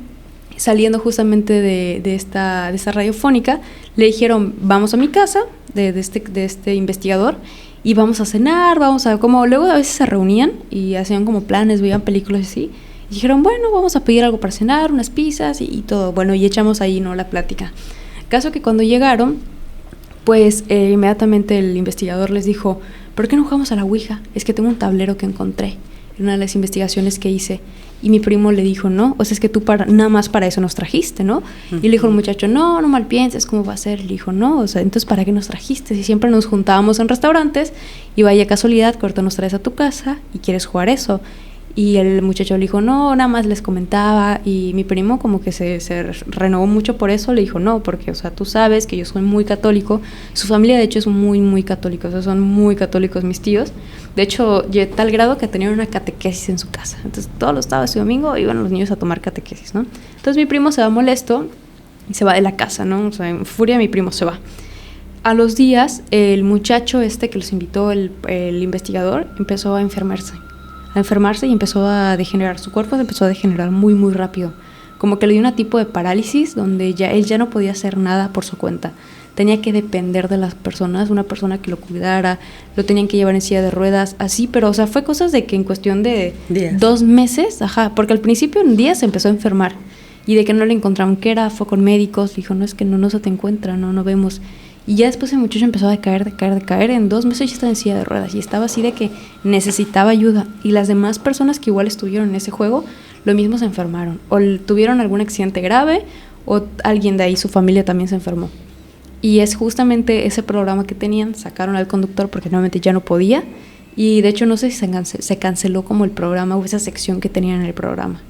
saliendo justamente de esta radiofónica, le dijeron, vamos a mi casa, de este investigador, y vamos a cenar, como luego a veces se reunían y hacían como planes, veían películas así, y dijeron, bueno, vamos a pedir algo para cenar, unas pizzas y todo, bueno, y echamos ahí, ¿no?, la plática. Caso que cuando llegaron, pues inmediatamente el investigador les dijo, ¿por qué no jugamos a la ouija? Es que tengo un tablero que encontré en una de las investigaciones que hice. Y mi primo le dijo, no, o sea, es que tú nada más para eso nos trajiste, ¿no? Uh-huh. Y le dijo el muchacho, no mal pienses, ¿cómo va a ser? Y le dijo, no, o sea, entonces ¿para qué nos trajiste? Si siempre nos juntábamos en restaurantes y vaya casualidad que ahorita nos traes a tu casa y quieres jugar eso. Y el muchacho le dijo, no, nada más les comentaba. Y mi primo como que se renovó mucho por eso. Le dijo, no, porque, o sea, tú sabes que yo soy muy católico. Su familia, de hecho, es muy, muy católica. O sea, son muy católicos mis tíos. De hecho, tal grado que tenían una catequesis en su casa. Entonces, todos los sábados y domingo iban los niños a tomar catequesis, ¿no? Entonces, mi primo se va molesto y se va de la casa, ¿no? O sea, en furia mi primo se va. A los días, el muchacho que los invitó, el investigador, empezó a enfermarse y empezó a degenerar. Su cuerpo se empezó a degenerar muy, muy rápido. Como que le dio un tipo de parálisis donde él ya no podía hacer nada por su cuenta. Tenía que depender de las personas, una persona que lo cuidara, lo tenían que llevar en silla de ruedas, así, pero, o sea, fue cosas de que en cuestión de 2 meses, porque al principio en días se empezó a enfermar y de que no le encontraron qué era, fue con médicos, dijo, no, es que no se te encuentra, no vemos. Y ya después el muchacho empezó a decaer, en 2 meses ya estaba en silla de ruedas y estaba así de que necesitaba ayuda. Y las demás personas que igual estuvieron en ese juego, lo mismo se enfermaron. O tuvieron algún accidente grave o alguien de ahí, su familia también se enfermó. Y es justamente ese programa que tenían, sacaron al conductor porque nuevamente ya no podía. Y de hecho no sé si se canceló como el programa o esa sección que tenían en el programa.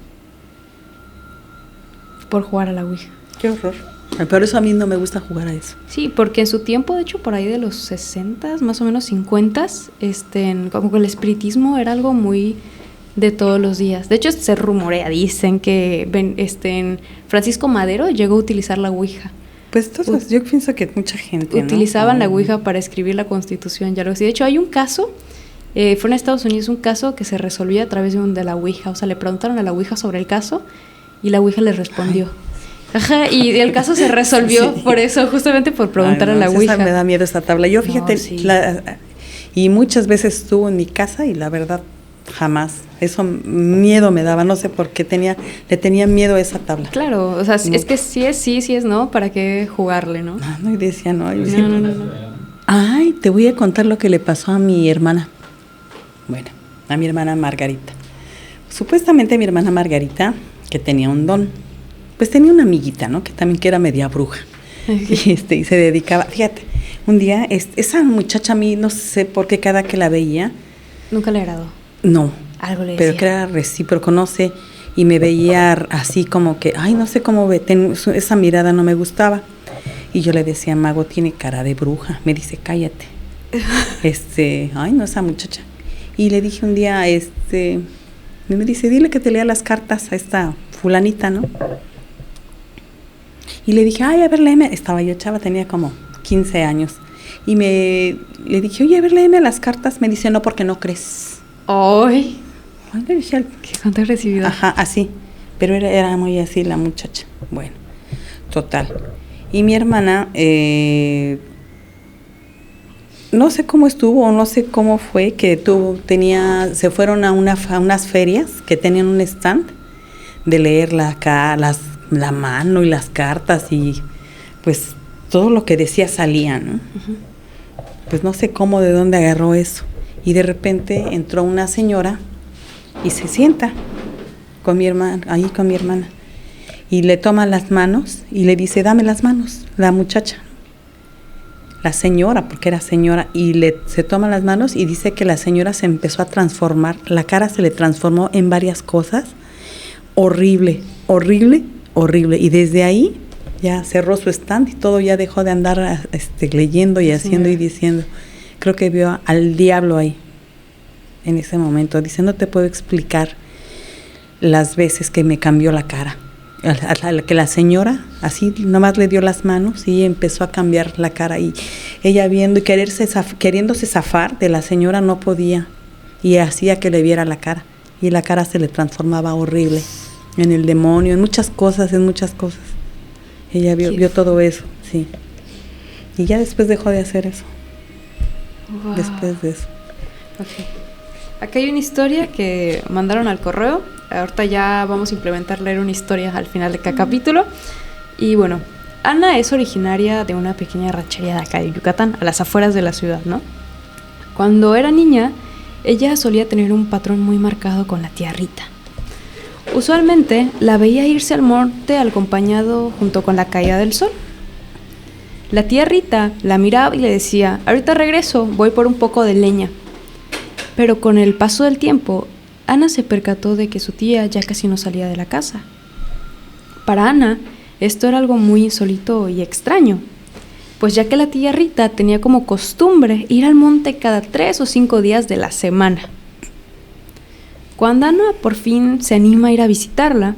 Por jugar a la ouija. Qué horror. Por eso a mí no me gusta jugar a eso. Sí, porque en su tiempo, de hecho, por ahí de los 60s, más o menos 50s, como que el espiritismo era algo muy de todos los días. De hecho, se rumorea, dicen que Francisco Madero llegó a utilizar la ouija. Pues todos, yo pienso que mucha gente, utilizaban la ouija para escribir la Constitución y algo así. De hecho, hay un caso, fue en Estados Unidos un caso que se resolvía a través de la ouija. O sea, le preguntaron a la ouija sobre el caso y la ouija les respondió. Ajá, y el caso se resolvió por eso, justamente por preguntar a la ouija. Me da miedo esta tabla. Yo, fíjate, y muchas veces estuvo en mi casa y la verdad, jamás. Eso miedo me daba, no sé por qué le tenía miedo a esa tabla. Claro, o sea, es que sí es no, ¿para qué jugarle, no? No, y decía no. No. Ay, te voy a contar lo que le pasó a mi hermana. Bueno, a mi hermana Margarita. Supuestamente mi hermana Margarita, que tenía un don, pues tenía una amiguita, ¿no? Que también que era media bruja. Y se dedicaba, fíjate, un día esa muchacha a mí no sé por qué cada que la veía. ¿Nunca le agradó? No. Algo le decía. Pero que era recíproco, no sé. y me veía así como que, ay, no sé cómo ve, esa mirada no me gustaba. Y yo le decía, Mago, tiene cara de bruja. Me dice, cállate. Ay, no, esa muchacha. Y le dije un día, me dice, dile que te lea las cartas a esta fulanita, ¿no? Y le dije, ay, a ver, léeme. Estaba yo chava, tenía como 15 años. Y le dije, oye, a ver, léeme las cartas. Me dice, no, porque no crees. ¡Ay! Ay, le dije, ¡Qué santa agresividad! Ajá, así. Pero era muy así la muchacha. Bueno, total. Y mi hermana, no sé cómo estuvo o no sé cómo fue que se fueron a unas ferias que tenían un stand de leer la mano y las cartas y pues todo lo que decía salía, ¿no? Uh-huh. Pues no sé cómo, de dónde agarró eso. Y de repente entró una señora y se sienta con mi hermana, y le toma las manos y le dice, dame las manos, la muchacha, la señora, porque era señora, y se toma las manos y dice que la señora se empezó a transformar, la cara se le transformó en varias cosas, horrible, horrible, horrible, y desde ahí ya cerró su stand y todo, ya dejó de andar leyendo y haciendo y diciendo. Creo que vio al diablo ahí, en ese momento. Dice, no te puedo explicar las veces que me cambió la cara. Que la señora así nomás le dio las manos y empezó a cambiar la cara. Y ella viendo y queriéndose zafar de la señora, no podía. Y hacía que le viera la cara. Y la cara se le transformaba horrible. En el demonio, en muchas cosas. Ella vio todo eso, sí. Y ya después dejó de hacer eso. Wow. Después de eso. Okay. Aquí hay una historia que mandaron al correo. Ahorita ya vamos a implementar leer una historia al final de cada capítulo. Y bueno, Ana es originaria de una pequeña ranchería de acá de Yucatán, a las afueras de la ciudad, ¿no? Cuando era niña, ella solía tener un patrón muy marcado con la tía Rita. Usualmente la veía irse al monte acompañado junto con la caída del sol. La tía Rita la miraba y le decía, ahorita regreso, voy por un poco de leña. Pero con el paso del tiempo, Ana se percató de que su tía ya casi no salía de la casa. Para Ana, esto era algo muy insólito y extraño, pues ya que la tía Rita tenía como costumbre ir al monte cada 3 o 5 días de la semana. Cuando Ana por fin se anima a ir a visitarla,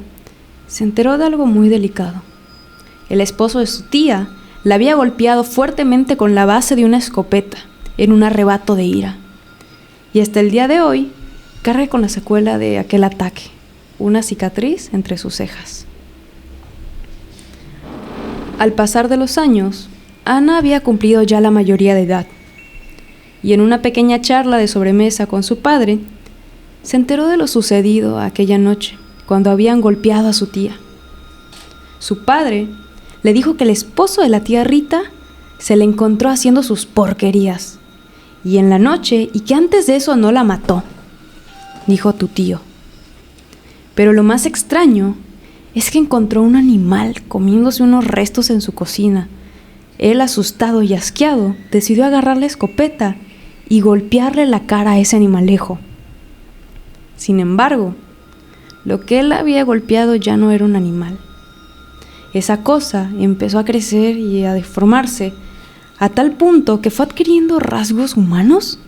se enteró de algo muy delicado. El esposo de su tía la había golpeado fuertemente con la base de una escopeta en un arrebato de ira. Y hasta el día de hoy carga con la secuela de aquel ataque, una cicatriz entre sus cejas. Al pasar de los años, Ana había cumplido ya la mayoría de edad, y en una pequeña charla de sobremesa con su padre, se enteró de lo sucedido aquella noche, cuando habían golpeado a su tía. Su padre le dijo que el esposo de la tía Rita se le encontró haciendo sus porquerías, y en la noche, y que antes de eso no la mató, dijo tu tío. Pero lo más extraño es que encontró un animal comiéndose unos restos en su cocina. Él, asustado y asqueado, decidió agarrar la escopeta y golpearle la cara a ese animalejo. Sin embargo, lo que él había golpeado ya no era un animal. Esa cosa empezó a crecer y a deformarse a tal punto que fue adquiriendo rasgos humanos.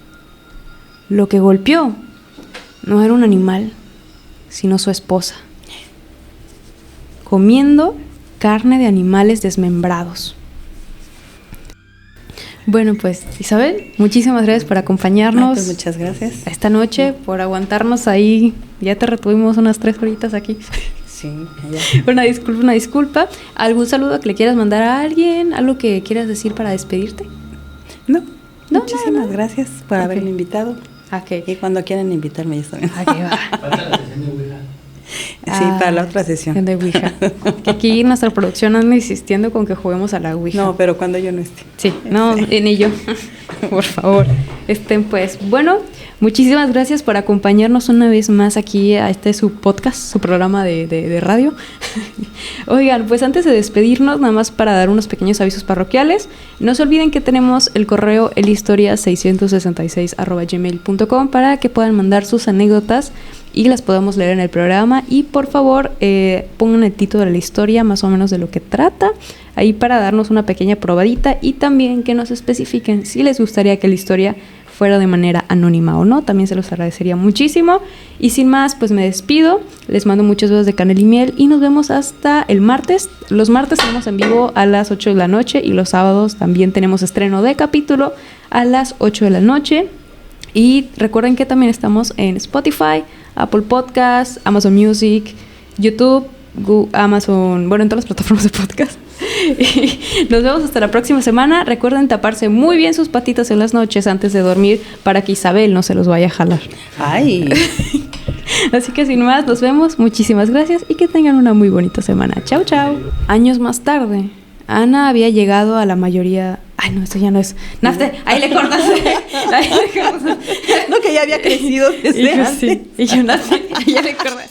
Lo que golpeó no era un animal, sino su esposa, comiendo carne de animales desmembrados. Bueno, pues Isabel, muchísimas gracias por acompañarnos. Pues muchas gracias. Esta noche, por aguantarnos ahí. Ya te retuvimos unas 3 horitas aquí. Sí, ya. Una disculpa. ¿Algún saludo que le quieras mandar a alguien? ¿Algo que quieras decir para despedirte? No, muchísimas gracias por haberme invitado. Okay. Y cuando quieran invitarme, ya saben. Okay, va. Falta la sesión de Ouija. Sí, para la otra sesión. De Ouija. Que aquí nuestra producción anda insistiendo con que juguemos a la Ouija. No, pero cuando yo no esté. Sí, no, ni yo. Por favor. Pues, bueno, muchísimas gracias por acompañarnos una vez más aquí a su podcast, su programa de radio. Oigan, pues antes de despedirnos, nada más para dar unos pequeños avisos parroquiales, no se olviden que tenemos el correo elhistoria666@gmail.com para que puedan mandar sus anécdotas y las podamos leer en el programa. Y por favor, pongan el título de la historia, más o menos de lo que trata, ahí para darnos una pequeña probadita, y también que nos especifiquen si les gustaría que la historia fuera de manera anónima o no. También se los agradecería muchísimo. Y sin más, pues me despido, les mando muchos besos de canela y miel y nos vemos hasta el martes. Los martes tenemos en vivo a las 8 de la noche y los sábados también tenemos estreno de capítulo a las 8 de la noche. Y recuerden que también estamos en Spotify, Apple Podcasts, Amazon Music, YouTube, Amazon, bueno, en todas las plataformas de podcast. Y nos vemos hasta la próxima semana. Recuerden taparse muy bien sus patitas en las noches antes de dormir para que Isabel no se los vaya a jalar. Ay. Así que sin más, nos vemos. Muchísimas gracias y que tengan una muy bonita semana. Chao, chao. Años más tarde, Ana había llegado a la mayoría... Ay, no, esto ya no es... Nafte, ahí le cortas. Ahí le cortas. No, que ya había crecido desde Y yo, antes. sí. Y yo, Nafte, ahí ya le cortas.